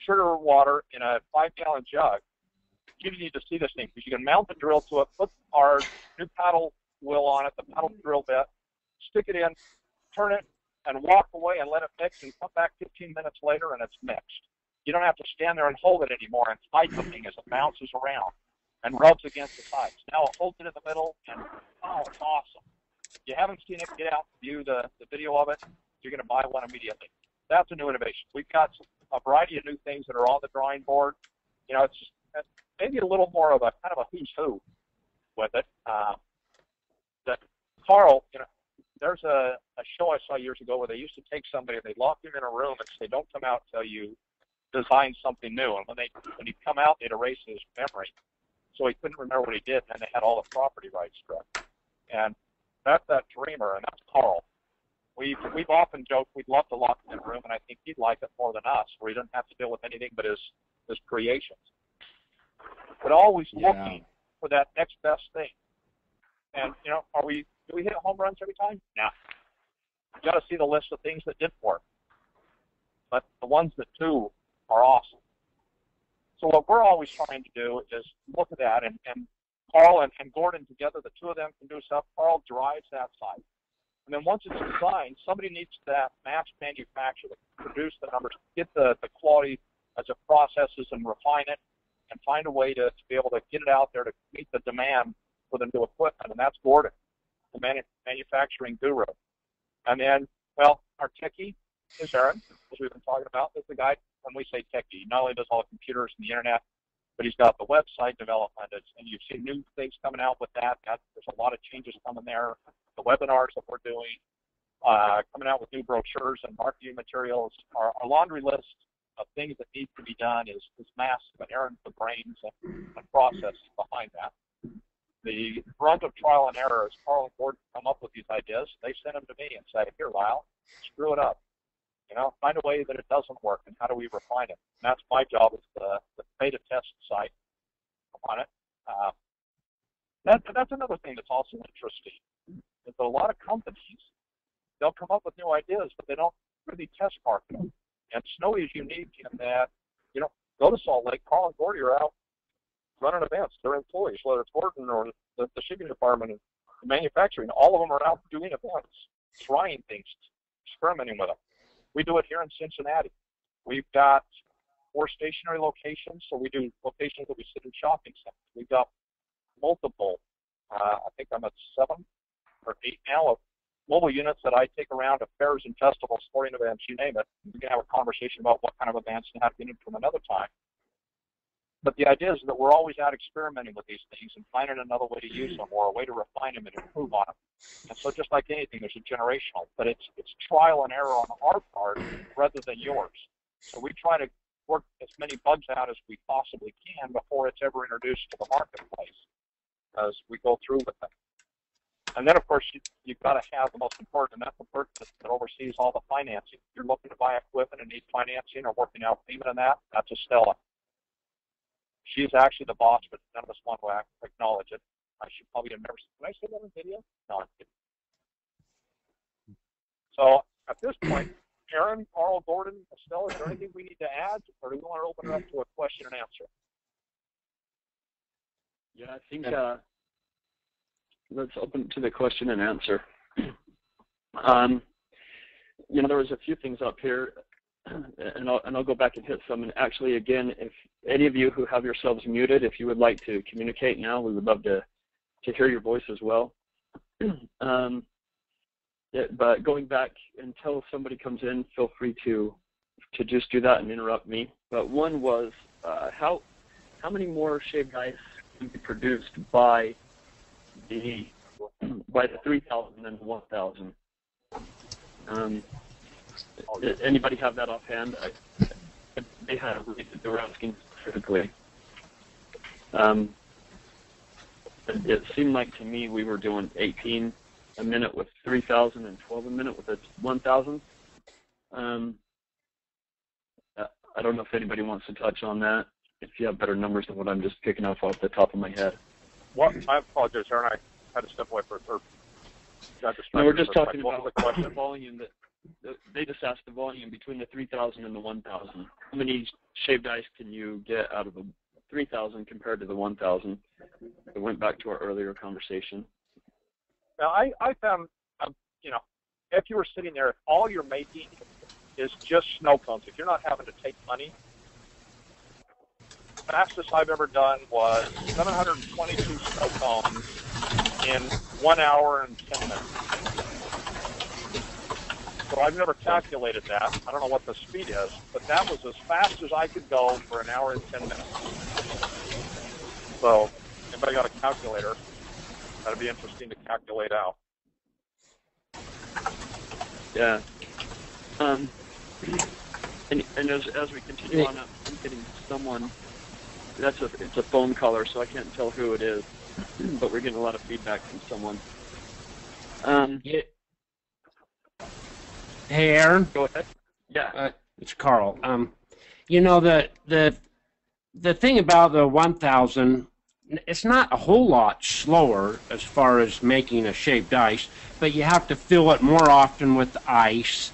sugar water in a 5-gallon jug, you need to see this thing because you can mount the drill to it, put our new paddle wheel on it, the paddle drill bit, stick it in, turn it, and walk away and let it mix, and come back 15 minutes later and it's mixed. You don't have to stand there and hold it anymore and fight the thing as it bounces around and rubs against the sides. Now it holds it in the middle, and oh, it's awesome. If you haven't seen it, get out and view the video of it. You're going to buy one immediately. That's a new innovation. We've got a variety of new things that are on the drawing board. You know, it's maybe a little more of a kind of a who's who with it. That Carl, you know, there's a show I saw years ago where they used to take somebody and they lock him in a room and say, don't come out until you design something new. And when he'd come out, they'd erase his memory. So he couldn't remember what he did, and they had all the property rights struck. And that's that dreamer, and that's Carl. We've often joked we'd love to lock him in a room, and I think he'd like it more than us, where he doesn't have to deal with anything but his creations. But always looking for that next best thing. And, you know, do we hit home runs every time? No. You got to see the list of things that did work. But the ones that do are awesome. So what we're always trying to do is look at that, and Carl and Gordon together, the two of them can do stuff. Carl drives that site. And then once it's designed, somebody needs that mass manufacture to produce the numbers, get the quality as it processes and refine it, and find a way to be able to get it out there to meet the demand for the new equipment. And that's Gordon, the manufacturing guru. And then, well, our techie is Aaron, as we've been talking about. Is the guy, when we say techie, not only does all the computers and the internet, but he's got the website development, and you've seen new things coming out with that. There's a lot of changes coming there. The webinars that we're doing, coming out with new brochures and marketing materials. Our laundry list of things that need to be done is massive, and Aaron's the brains and process behind that. The brunt of trial and error is Carl and Gordon come up with these ideas. They send them to me and say, here, Lyle, screw it up. You know, find a way that it doesn't work, and how do we refine it? And that's my job as the beta test site on it. That's another thing that's also interesting. Is that a lot of companies, they'll come up with new ideas, but they don't really test market them. And Snowy is unique in that, you know, go to Salt Lake, Carl and Gordy are out running events. They're employees, whether it's Gordon or the shipping department and the manufacturing. All of them are out doing events, trying things, experimenting with them. We do it here in Cincinnati. We've got 4 stationary locations, so we do locations that we sit in shopping centers. We've got multiple, I think I'm at 7 or 8 now, of mobile units that I take around to fairs and festivals, sporting events, you name it. We can have a conversation about what kind of events and how to get into them another time. But the idea is that we're always out experimenting with these things and finding another way to use them or a way to refine them and improve on them. And so just like anything, there's a generational, but it's trial and error on our part rather than yours. So we try to work as many bugs out as we possibly can before it's ever introduced to the marketplace as we go through with it. And then, of course, you've got to have the most important, and that's the person that oversees all the financing. If you're looking to buy equipment and need financing or working out payment on that, that's Estela. She's actually the boss, but none of us want to acknowledge it. I should probably have never. Did I say that in video? No, I'm kidding. So at this point, Aaron, Carl, Gordon, Estela, is there anything we need to add, or do we want to open it up to a question and answer? Yeah, I think let's open it to the question and answer. You know, there was a few things up here, and I'll go back and hit some. And actually, again, if any of you who have yourselves muted, if you would like to communicate now, we would love to hear your voice as well. But going back until somebody comes in, feel free to just do that and interrupt me. But one was how many more shaved ice can be produced by the 3,000 and 1,000? Anybody have that offhand? They were asking specifically. It seemed like to me we were doing 18 a minute with 3,000 and 12 a minute with a 1,000. I don't know if anybody wants to touch on that, if you have better numbers than what I'm just picking up off the top of my head. Well, I apologize, Aaron. I had to step away for got distracted. No, we're just talking about the volume. They just asked the volume between the 3,000 and the 1,000. How many shaved ice can you get out of the 3,000 compared to the 1,000? It went back to our earlier conversation. Now, I found, you know, if you were sitting there, if all you're making is just snow cones, if you're not having to take money, the fastest I've ever done was 722 snow cones in 1 hour and 10 minutes. So I've never calculated that. I don't know what the speed is, but that was as fast as I could go for 1 hour and 10 minutes. So, anybody got a calculator? That'd be interesting to calculate out. Yeah. And as we continue on, I'm getting someone. It's a phone caller, so I can't tell who it is, but we're getting a lot of feedback from someone. Yeah. Hey, Aaron. Go ahead. Yeah. It's Carl. You know, the thing about the 1,000, it's not a whole lot slower as far as making a shaved ice, but you have to fill it more often with ice.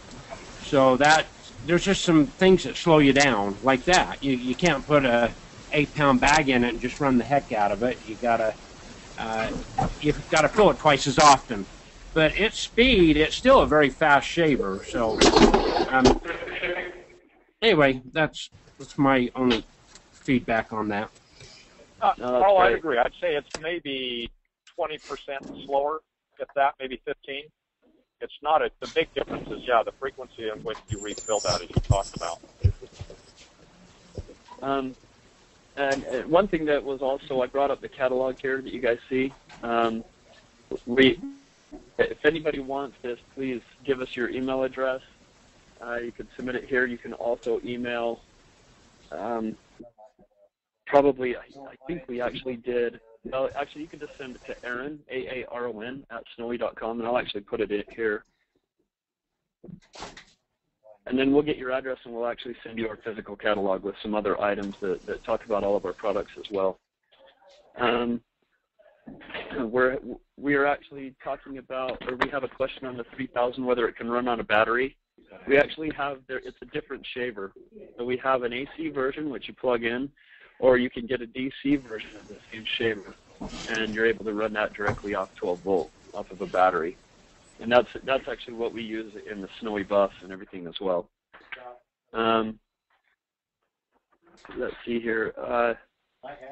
So that there's just some things that slow you down, like that. You can't put a 8-pound bag in it and just run the heck out of it. You've got to fill it twice as often. But its speed, it's still a very fast shaver. So anyway, that's my only feedback on that. Carl, I'd agree. I'd say it's maybe 20% slower, if that, maybe 15. It's not the big difference is, yeah, the frequency in which you refill that, as you talked about. And one thing that was also, I brought up the catalog here that you guys see. If anybody wants this, please give us your email address. You can submit it here. You can also email. Probably, I think we actually did. Well, actually, you can just send it to Aaron, AARON, @snowie.com, and I'll actually put it in here. And then we'll get your address, and we'll actually send you our physical catalog with some other items that talk about all of our products as well. We are actually talking about, or we have a question on the 3000, whether it can run on a battery. We actually have it's a different shaver. So we have an AC version, which you plug in, or you can get a DC version of the same shaver, and you're able to run that directly off 12 volt, off of a battery. And that's actually what we use in the Snowy buffs and everything as well. Let's see here.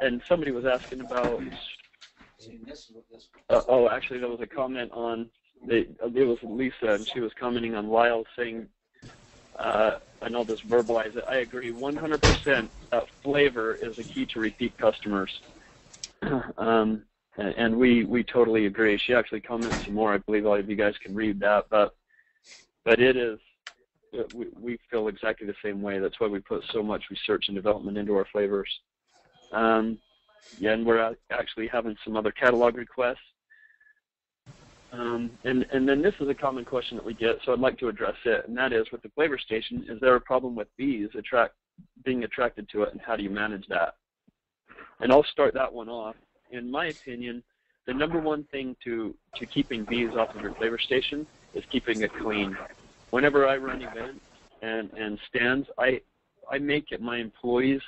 And somebody was asking about. Actually, there was a comment on. It was Lisa, and she was commenting on Lyle saying, and I'll just verbalize it. I agree 100% that flavor is a key to repeat customers. And we totally agree. She actually commented some more. I believe all of you guys can read that. But it is, we feel exactly the same way. That's why we put so much research and development into our flavors. Yeah, and we're actually having some other catalog requests. And then this is a common question that we get, so I'd like to address it, and that is, with the flavor station, is there a problem with bees being attracted to it, and how do you manage that? And I'll start that one off. In my opinion, the number one thing to keeping bees off of your flavor station is keeping it clean. Whenever I run events, and stands, I make it my employees,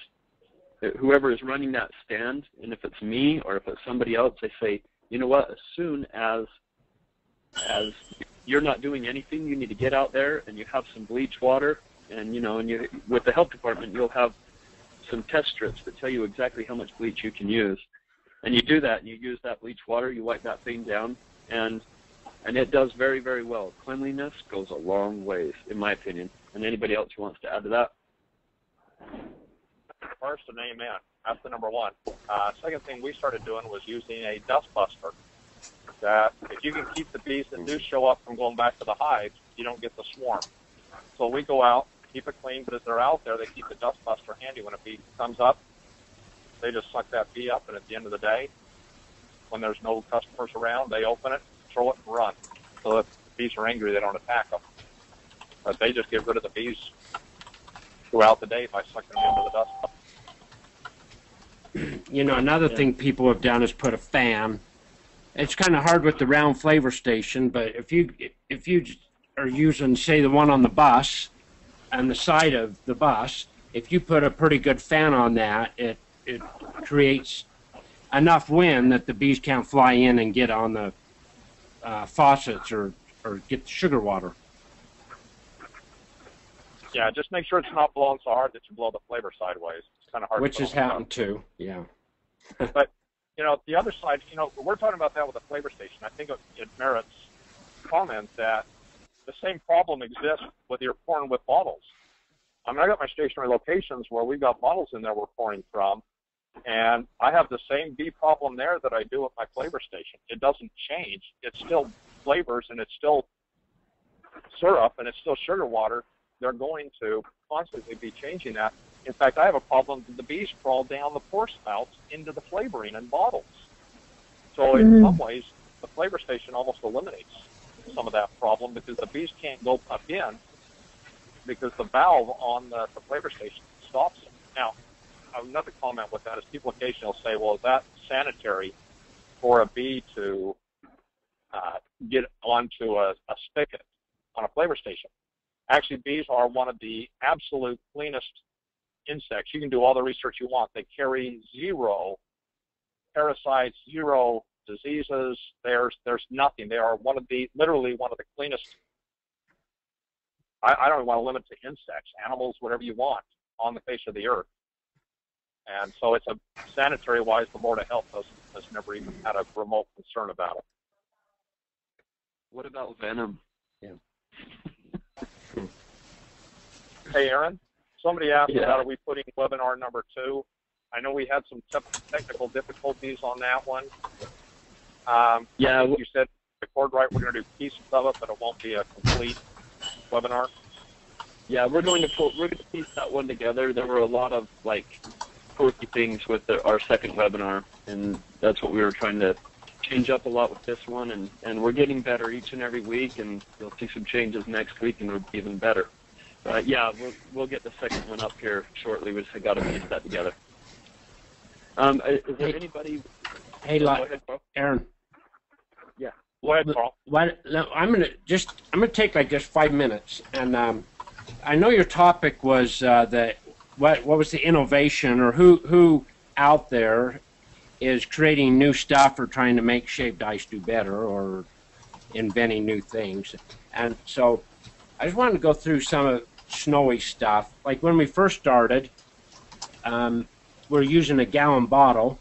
whoever is running that stand, and if it's me or if it's somebody else, I say, you know what, as soon as you're not doing anything, you need to get out there and you have some bleach water, and you with the health department, you'll have some test strips that tell you exactly how much bleach you can use. And you do that, and you use that bleach water, you wipe that thing down, and it does very, very well. Cleanliness goes a long ways, in my opinion. And anybody else who wants to add to that? First, and amen. That's the number one. Second thing we started doing was using a dust buster. That if you can keep the bees that do show up from going back to the hive, you don't get the swarm. So we go out, keep it clean, but as they're out there, they keep the dust buster handy. When a bee comes up, they just suck that bee up, and at the end of the day, when there's no customers around, they open it, throw it, and run. So if the bees are angry, they don't attack them. But they just get rid of the bees throughout the day by sucking them into the dust buster. Another thing people have done is put a fan. It's kind of hard with the round flavor station, but if you are using, say, the one on the bus and the side of the bus, if you put a pretty good fan on that, it creates enough wind that the bees can't fly in and get on the faucets or get the sugar water. Yeah, just make sure it's not blowing so hard that you blow the flavor sideways. It's kind of hard. Which has happened too, yeah. But the other side, we're talking about that with a flavor station. I think it merits comment that the same problem exists whether you're pouring with bottles. I got my stationary locations where we've got bottles in there we're pouring from, and I have the same bee problem there that I do at my flavor station. It doesn't change. It's still flavors, and it's still syrup, and it's still sugar water. They're going to constantly be changing that. In fact, I have a problem that the bees crawl down the pour spouts into the flavoring in bottles. So in some ways, the flavor station almost eliminates some of that problem because the bees can't go up in because the valve on the flavor station stops them. Now, another comment with that is people occasionally will say, well, is that sanitary for a bee to get onto a spigot on a flavor station? Actually, bees are one of the absolute cleanest insects. You can do all the research you want. They carry zero parasites, zero diseases. There's nothing. They are literally one of the cleanest. I don't even want to limit to insects, animals, whatever you want on the face of the earth. And so it's sanitary-wise, the Board of Health has never even had a remote concern about it. What about venom? Yeah. Hey, Aaron, somebody asked about are we putting webinar number 2. I know we had some technical difficulties on that one. You said record right. We're going to do pieces of it, but it won't be a complete webinar. Yeah, we're going to piece that one together. There were a lot of quirky things with our second webinar, and that's what we were trying to change up a lot with this one. And we're getting better each and every week, and you'll see some changes next week, and it'll be even better. We'll get the second one up here shortly. We just got to piece that together. Is there anybody? Hey, go ahead, Paul. Aaron. Yeah. Go ahead, Paul. I'm gonna take just 5 minutes, and I know your topic was what was the innovation, or who out there is creating new stuff or trying to make shaved ice do better or inventing new things, and so I just wanted to go through some of Snowy stuff. Like when we first started, we're using a gallon bottle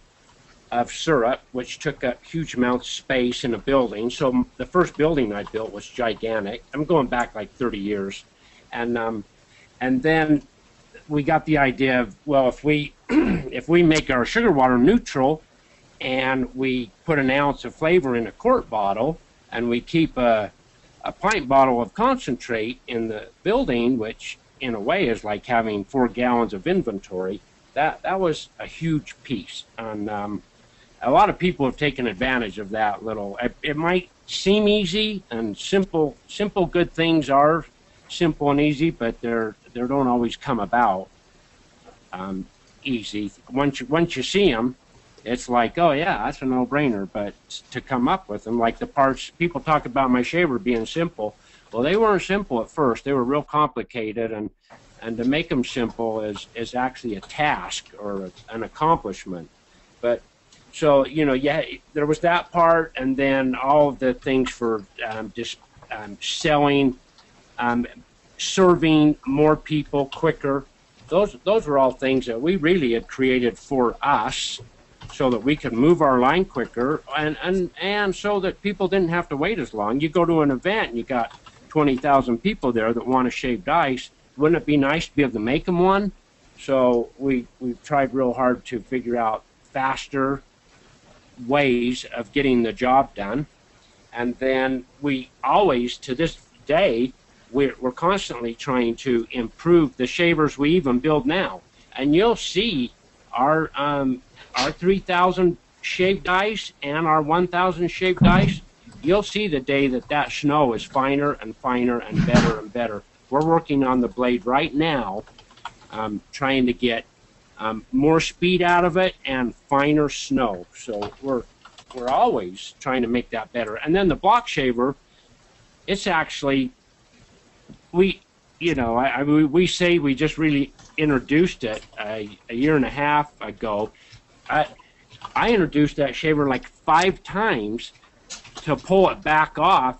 of syrup, which took up huge amounts of space in a building. So the first building I built was gigantic. I'm going back 30 years. And then we got the idea of, well, if we make our sugar water neutral and we put an ounce of flavor in a quart bottle and we keep a pint bottle of concentrate in the building, which in a way is like having 4 gallons of inventory, that was a huge piece. And a lot of people have taken advantage of that little. It might seem easy, and simple good things are simple and easy, but they don't always come about easy. Once you see them, it's like, oh yeah, that's a no-brainer. But to come up with them, like the parts, people talk about my shaver being simple. Well, they weren't simple at first. They were real complicated, and to make them simple is actually a task or an accomplishment. But so, you know, yeah, there was that part, and then all of the things for just selling, serving more people quicker. Those were all things that we really had created for us, so that we could move our line quicker, and so that people didn't have to wait as long. You go to an event and you got 20,000 people there that want a shaved ice. Wouldn't it be nice to be able to make them one? So we've tried real hard to figure out faster ways of getting the job done. And then we always, to this day, we're constantly trying to improve the shavers we even build now. And you'll see our 3,000 shaved ice and our 1,000 shaved ice, you'll see the day that snow is finer and finer and better and better. We're working on the blade right now, trying to get more speed out of it and finer snow. So we're always trying to make that better. And then the block shaver, it's actually, we say we just really introduced it a year and a half ago. I introduced that shaver like 5 times to pull it back off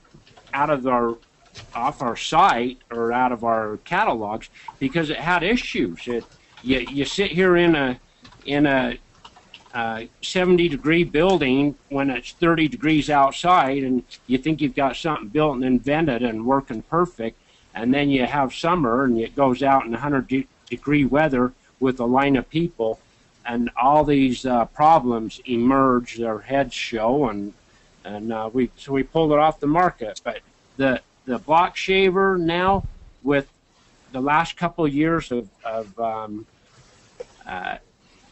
our site or out of our catalogs because it had issues. You sit here in a 70-degree building when it's 30 degrees outside, and you think you've got something built and invented and working perfect, and then you have summer and it goes out in 100-degree weather with a line of people, and all these problems emerge, their heads show, and we pulled it off the market. But the block shaver now, with the last couple of years of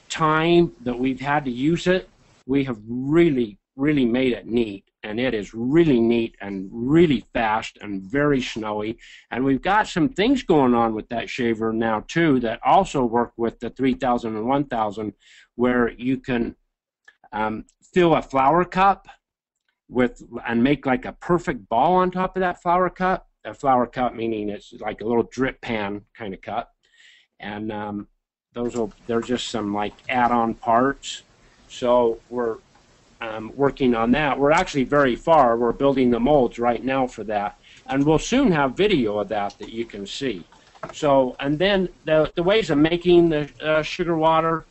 time that we've had to use it, we have really made it neat, and it is really neat and really fast and very snowy. And we've got some things going on with that shaver now too that also work with the 3,000 and 1,000, where you can fill a flower cup and make like a perfect ball on top of that flower cup. A flower cup meaning it's like a little drip pan kind of cup, and they're just some like add-on parts. So we're working on that. We're actually very far. We're building the molds right now for that, and we'll soon have video of that you can see. So, and then the ways of making the sugar water,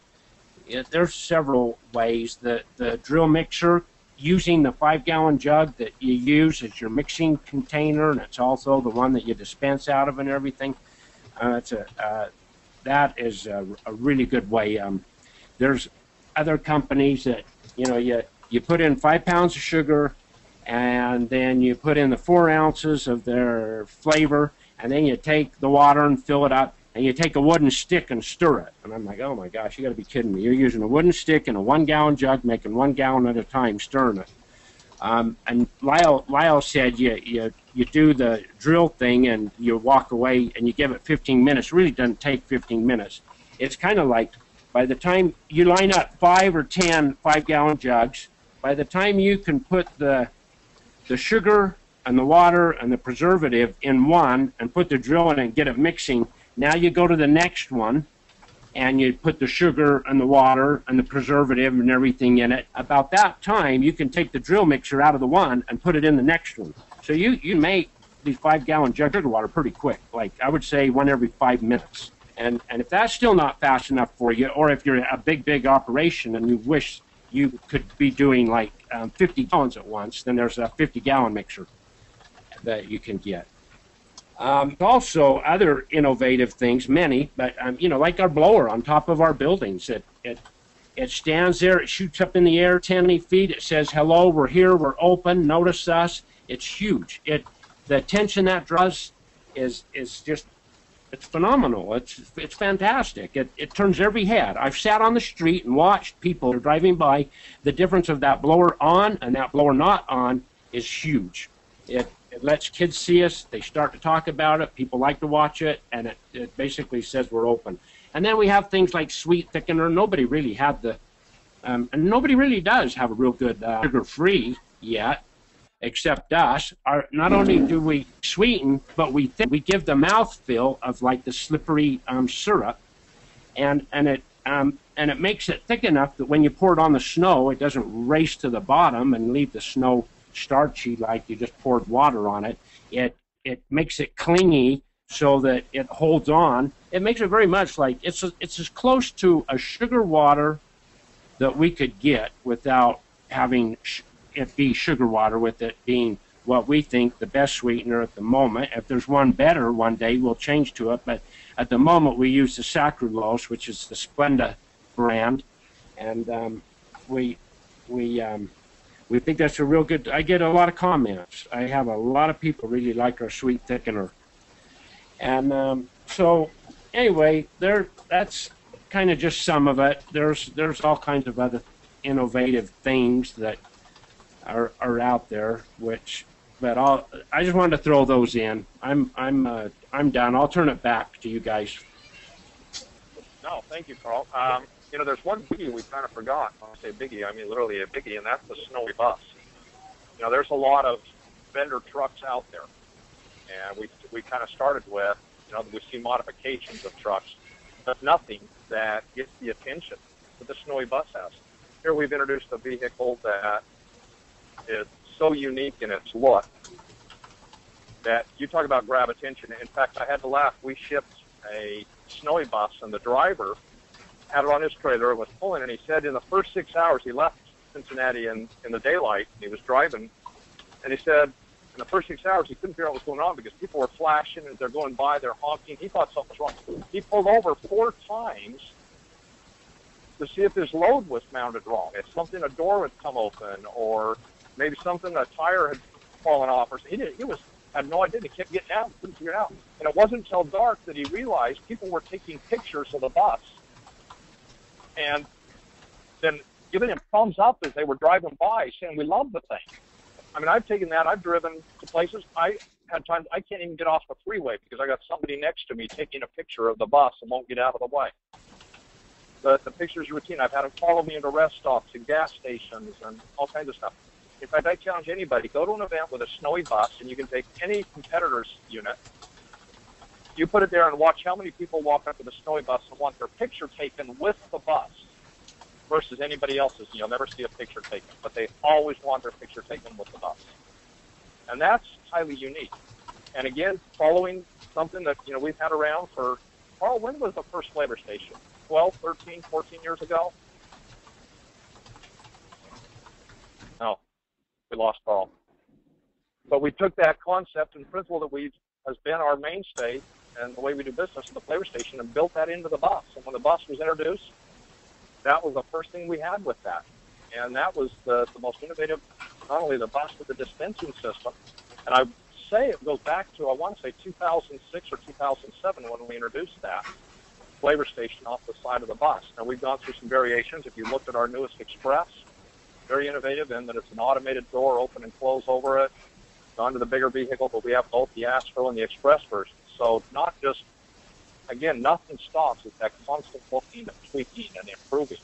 there's several ways. The drill mixer, using the 5-gallon jug that you use as your mixing container, and it's also the one that you dispense out of and everything. That is a really good way. There's other companies that, you put in 5 pounds of sugar, and then you put in the 4 ounces of their flavor, and then you take the water and fill it up, and you take a wooden stick and stir it. And I'm like, oh my gosh, you got to be kidding me. You're using a wooden stick in a 1-gallon jug, making 1 gallon at a time, stirring it. And Lyle said you do the drill thing and you walk away and you give it 15 minutes. It really doesn't take 15 minutes. It's kind of like by the time you line up 5 or 10 5-gallon jugs, by the time you can put the sugar and the water and the preservative in one and put the drill in and get it mixing, now you go to the next one and you put the sugar and the water and the preservative and everything in it. About that time, you can take the drill mixer out of the one and put it in the next one. So you make these 5-gallon jugs of sugar water pretty quick. Like I would say 1 every 5 minutes. And if that's still not fast enough for you, or if you're a big operation and you wish you could be doing like 50 gallons at once, then there's a 50-gallon mixer that you can get. Also, other innovative things, many, but like our blower on top of our buildings. It stands there, it shoots up in the air 10 feet. It says, "Hello, we're here, we're open, notice us." It's huge. The attention that draws is just, it's phenomenal. It's fantastic. It turns every head. I've sat on the street and watched people driving by. The difference of that blower on and that blower not on is huge. It lets kids see us. They start to talk about it. People like to watch it, and it basically says we're open. And then we have things like sweet thickener. Nobody really had and nobody really does have a real good sugar-free yet. except us, are not only do we sweeten, but we give the mouthfeel of like the slippery syrup, and it makes it thick enough that when you pour it on the snow, it doesn't race to the bottom and leave the snow starchy like you just poured water on it. It makes it clingy so that it holds on. It makes it very much like it's as close to a sugar water that we could get without having it be sugar water, with it being what we think the best sweetener at the moment. If there's one better one day, we'll change to it. But at the moment, we use the Saccharose, which is the Splenda brand, and we think that's a real good. I get a lot of comments. I have a lot of people really like our sweet thickener, and so anyway, that's kind of just some of it. There's all kinds of other innovative things that are out there, but I just wanted to throw those in. I'm done. I'll turn it back to you guys. No, thank you, Carl. You know, there's one biggie we kind of forgot. When I say biggie, I mean literally a biggie, and that's the Snowy bus. You know, there's a lot of vendor trucks out there, and we kind of started with, you know, we see modifications of trucks, but nothing that gets the attention that the Snowy bus has. Here we've introduced a vehicle that is so unique in its look that you talk about grab attention. In fact, I had to laugh. We shipped a Snowy bus, and the driver had it on his trailer and was pulling, and he said in the first 6 hours he left Cincinnati in the daylight, and he was driving, and he said in the first 6 hours he couldn't figure out what was going on because people were flashing as they're going by, they're honking. He thought something was wrong. He pulled over 4 times to see if his load was mounted wrong. If something, a door had come open, or maybe something, a tire had fallen off, or he had no idea. He kept getting out, couldn't figure it out. And it wasn't until dark that he realized people were taking pictures of the bus and then giving him thumbs up as they were driving by, saying, "We love the thing." I mean, I've taken that. I've driven to places. I had times I can't even get off the freeway because I got somebody next to me taking a picture of the bus and won't get out of the way. The picture's routine. I've had them follow me into rest stops and gas stations and all kinds of stuff. In fact, I challenge anybody, go to an event with a Snowy bus, and you can take any competitor's unit. You put it there and watch how many people walk up to the Snowy bus and want their picture taken with the bus versus anybody else's. You'll never see a picture taken, but they always want their picture taken with the bus. And that's highly unique. And again, following something that, you know, we've had around for, Carl, when was the first flavor station? 12, 13, 14 years ago? No, we lost Carl. But we took that concept and principle that has been our mainstay and the way we do business at the flavor station and built that into the bus. And when the bus was introduced, that was the first thing we had with that. And that was the most innovative, not only the bus, but the dispensing system. And I say it goes back to, I want to say 2006 or 2007 when we introduced that flavor station off the side of the bus. Now, we've gone through some variations. If you looked at our newest Express, very innovative in that it's an automated door, open and close over it. Gone to the bigger vehicle, but we have both the Astro and the Express version. So not just, again, nothing stops. It's that constant looking and tweaking and improving,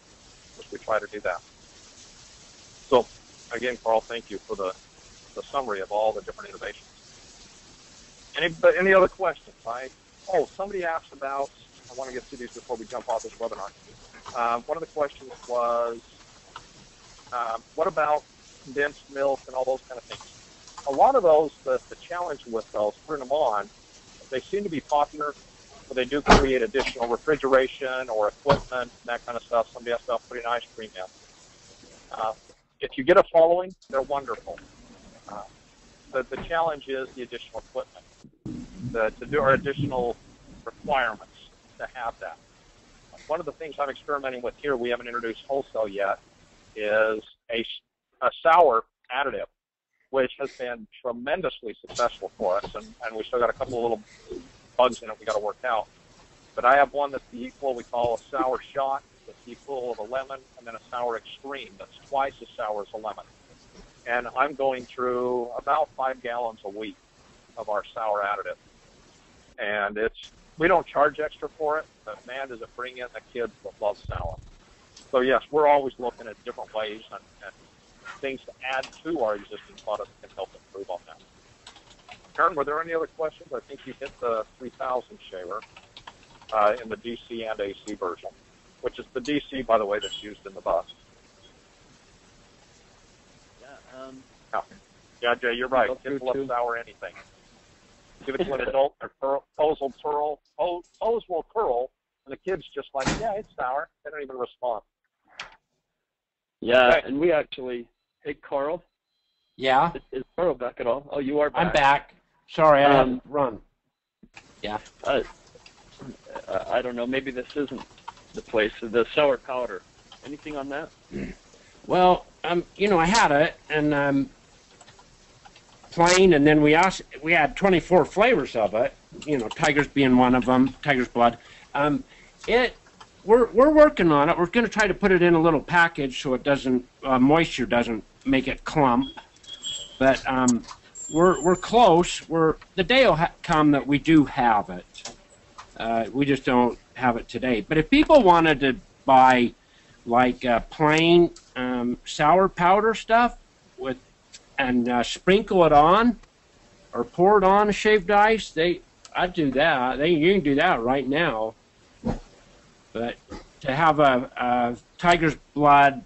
which we try to do that. So, again, Carl, thank you for the summary of all the different innovations. Any other questions? Somebody asked about, I want to get through these before we jump off this webinar. One of the questions was, what about condensed milk and all those kind of things? A lot of those, the challenge with those, putting them on, they seem to be popular, but they do create additional refrigeration or equipment and that kind of stuff. Somebody asked about putting ice cream in. If you get a following, they're wonderful. The challenge is the additional equipment, to do our additional requirements to have that. One of the things I'm experimenting with here, we haven't introduced wholesale yet, is a sour additive, which has been tremendously successful for us, and we still got a couple of little bugs in it we got to work out. But I have one that's the equal, we call a sour shot, that's the equal of a lemon, and then a sour extreme that's twice as sour as a lemon. And I'm going through about 5 gallons a week of our sour additive. And we don't charge extra for it, but man, does it bring in the kids that love sour. So yes, we're always looking at different ways and things to add to our existing product can help improve on that. Karen, were there any other questions? I think you hit the 3000 shaver in the DC and AC version, which is the DC, by the way, that's used in the bus. Yeah, Jay, you're right. Kids love sour anything. Give it to an adult, their toes will curl, and the kids just like, yeah, it's sour. They don't even respond. Yeah, okay. And we actually, hey, Carl. Yeah? Is Carl back at all? Oh, you are back. I'm back. Sorry, I had to run. Yeah. I don't know. Maybe this isn't the place. The sour powder. Anything on that? Well, you know, I had it, and plain, and then we had 24 flavors of it. You know, Tiger's being one of them. Tiger's Blood. We're working on it. We're going to try to put it in a little package so it doesn't moisture doesn't make it clump. But we're close. The day will come that we do have it. We just don't have it today. But if people wanted to buy like plain sour powder stuff and sprinkle it on or pour it on shaved ice, I'd do that. You can do that right now. But to have a Tiger's Blood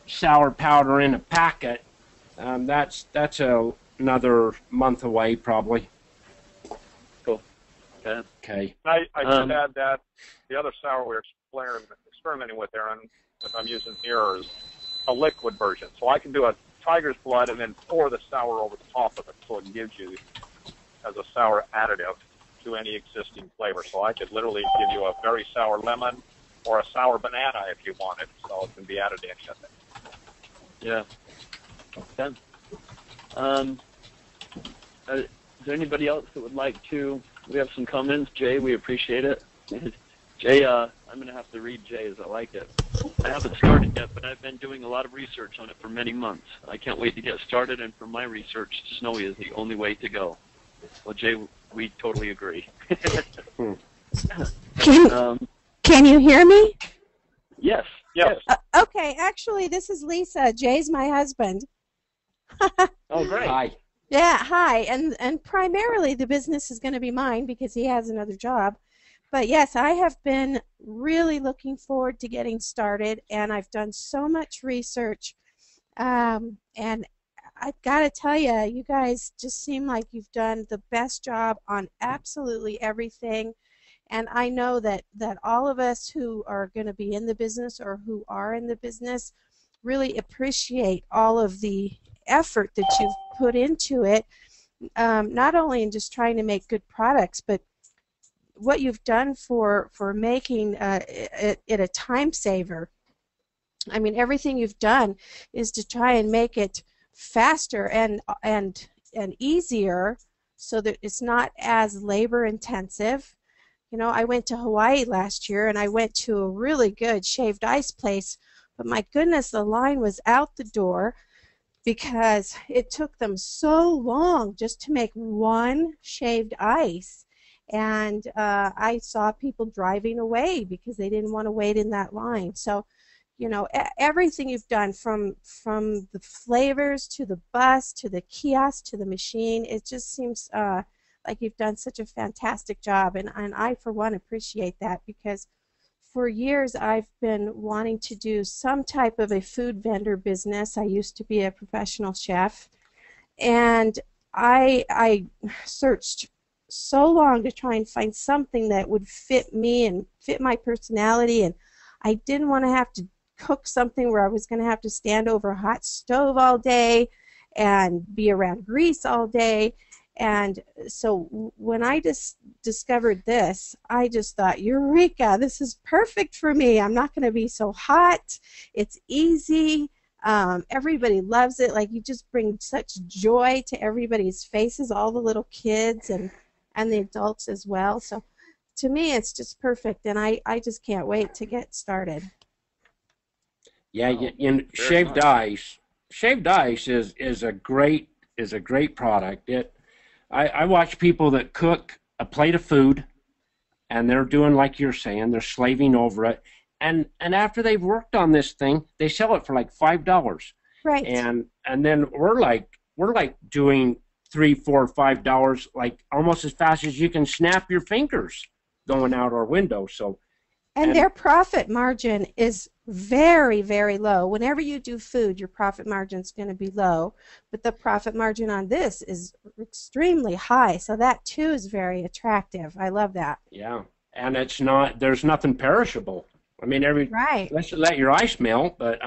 sour powder in a packet, that's another month away probably. Cool. Okay. Okay. I should add that the other sour we're experimenting with, Aaron, that I'm using here is a liquid version. So I can do a Tiger's Blood and then pour the sour over the top of it, so it gives you as a sour additive to any existing flavor. So I could literally give you a very sour lemon or a sour banana if you wanted, so it can be added to anything. Yeah. Okay. Is there anybody else that would like to? We have some comments. Jay, we appreciate it. Jay, I'm going to have to read Jay's. I like it. I haven't started yet, but I've been doing a lot of research on it for many months. I can't wait to get started, and from my research, Snowie is the only way to go. Well, Jay, we totally agree. Can you hear me? Yes. Yes. Okay, actually, this is Lisa. Jay's my husband. Oh, great. Hi. Yeah, hi. And primarily the business is going to be mine because he has another job. But yes, I have been really looking forward to getting started, and I've done so much research. And I've got to tell you, you guys just seem like you've done the best job on absolutely everything. And I know that all of us who are going to be in the business or who are in the business really appreciate all of the effort that you've put into it, not only in just trying to make good products, but what you've done for making it a time saver. I mean, everything you've done is to try and make it faster and easier so that it's not as labor intensive. You know, I went to Hawaii last year and I went to a really good shaved ice place, but my goodness, the line was out the door because it took them so long just to make one shaved ice. And I saw people driving away because they didn't want to wait in that line. So, you know, everything you've done from the flavors to the bus to the kiosk to the machine, it just seems like you've done such a fantastic job. And I, for one, appreciate that because for years I've been wanting to do some type of a food vendor business. I used to be a professional chef. And I searched so long to try and find something that would fit me and fit my personality, and I didn't want to have to cook something where I was going to have to stand over a hot stove all day and be around grease all day. And so when I just discovered this, I just thought, Eureka, this is perfect for me. I'm not going to be so hot. It's easy. Everybody loves it. Like, you just bring such joy to everybody's faces, all the little kids and the adults as well. So to me, it's just perfect, and I just can't wait to get started. Yeah, shaved ice is a great product. I watch people that cook a plate of food, and they're doing like you're saying, they're slaving over it, and after they've worked on this thing, they sell it for like $5. Right. And then we're like doing $3, $4, $5 like almost as fast as you can snap your fingers going out our window. So and their profit margin is very, very low. Whenever you do food, your profit margin is going to be low, but the profit margin on this is extremely high. So that too is very attractive. I love that. yeah, and it's not, there's nothing perishable. I mean, Right. let's let your ice melt, but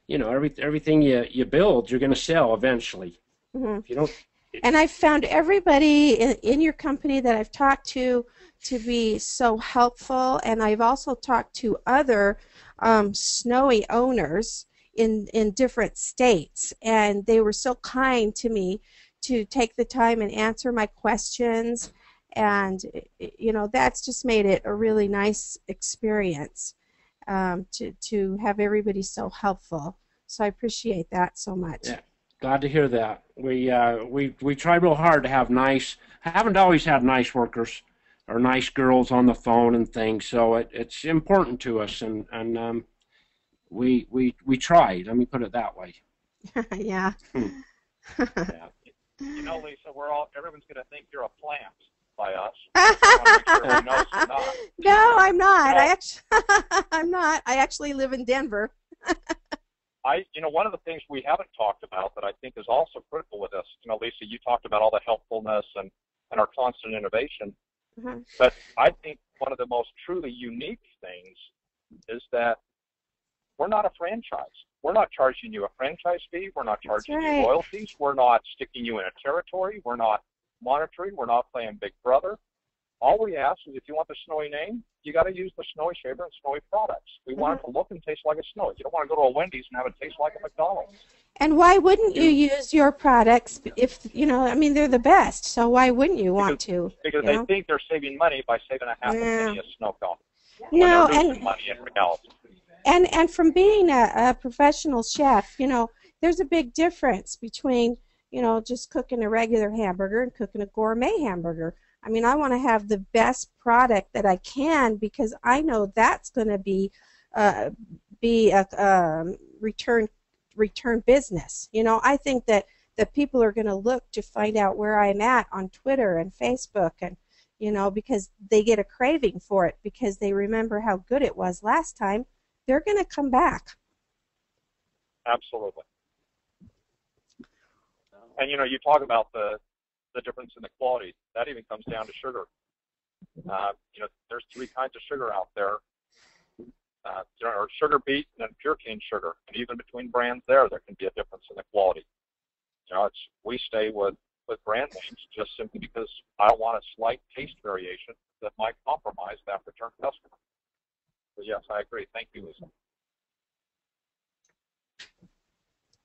you know, everything you build, you're going to sell eventually. Mm-hmm. If you don't. And I've found everybody in your company that I've talked to be so helpful, and I've also talked to other Snowie owners in different states, and they were so kind to me to take the time and answer my questions, and you know, that's just made it a really nice experience to have everybody so helpful. So I appreciate that so much. Yeah. Glad to hear that. We try real hard to have nice. Haven't always had nice workers or nice girls on the phone and things. So it's important to us, and we try. Let me put it that way. Yeah. Yeah. You know, Lisa, everyone's going to think you're a plant by us. I want to make sure we know you're not. No, I'm not. No. I'm not. I actually live in Denver. One of the things we haven't talked about that I think is also critical with this, you know, Lisa, you talked about all the helpfulness and our constant innovation, Mm-hmm. but I think one of the most truly unique things is that we're not a franchise. We're not charging you a franchise fee. We're not charging you royalties. We're not sticking you in a territory. We're not monitoring. We're not playing Big Brother. All we ask is if you want the Snowie name, you got to use the Snowie shaver and Snowie products. We want it to look and taste like a Snowie. You don't want to go to a Wendy's and have it taste like a McDonald's. And why wouldn't you use your products if, you know, I mean, they're the best, so why wouldn't you want to? Because they think they're saving money by saving a half a penny a snow cone. No, they're losing money in reality. And from being a professional chef, you know, there's a big difference between, you know, just cooking a regular hamburger and cooking a gourmet hamburger. I mean, I want to have the best product that I can because I know that's going to be a return business. You know, I think that people are going to look to find out where I'm at on Twitter and Facebook, and you know, because they get a craving for it because they remember how good it was last time. They're going to come back. Absolutely. And you know, you talk about the difference in the quality. That even comes down to sugar. You know, there's 3 kinds of sugar out there. Or sugar beet and pure cane sugar, and even between brands there can be a difference in the quality. You know, we stay with brand names just simply because I don't want a slight taste variation that might compromise that return customer. So yes, I agree. Thank you, Lisa.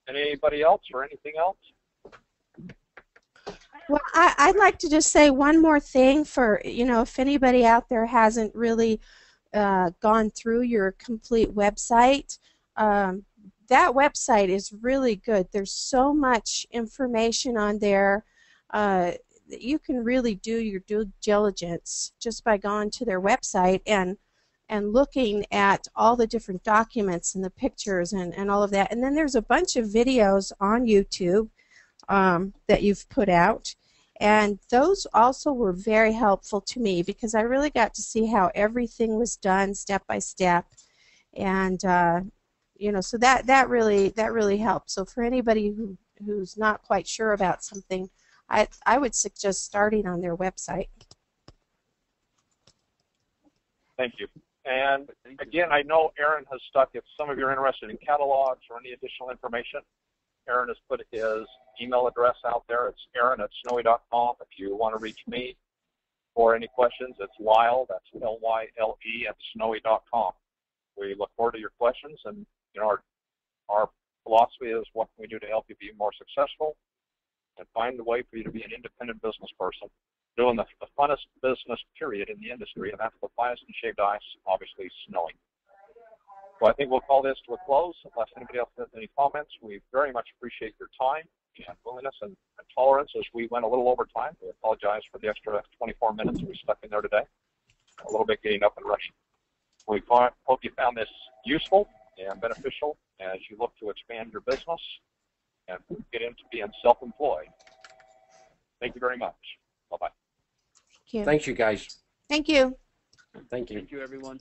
Anybody else or anything else? Well, I'd like to just say one more thing for, you know, if anybody out there hasn't really gone through your complete website, that website is really good. There's so much information on there that you can really do your due diligence just by going to their website and looking at all the different documents and the pictures and all of that. And then there's a bunch of videos on YouTube that you've put out, and those also were very helpful to me because I really got to see how everything was done step by step, and you know, so that really helped. So for anybody who's not quite sure about something, I would suggest starting on their website. Thank you. And again, I know Aaron has stuck, if some of you are interested in catalogs or any additional information, Aaron has put his email address out there. It's aaron@snowie.com. If you want to reach me for any questions, it's Lyle, that's Lyle, @snowie.com. We look forward to your questions, and you know, our philosophy is what can we do to help you be more successful and find a way for you to be an independent business person, doing the funnest business period in the industry, and that's the finest in shaved ice, obviously Snowie. So I think we'll call this to a close. Unless anybody else has any comments, we very much appreciate your time and willingness and tolerance as we went a little over time. We apologize for the extra 24 minutes we stuck in there today. A little bit getting up and rushing. We hope you found this useful and beneficial, and as you look to expand your business and get into being self-employed. Thank you very much. Bye-bye. Thank you. Thanks, you guys. Thank you. Thank you. Thank you, everyone.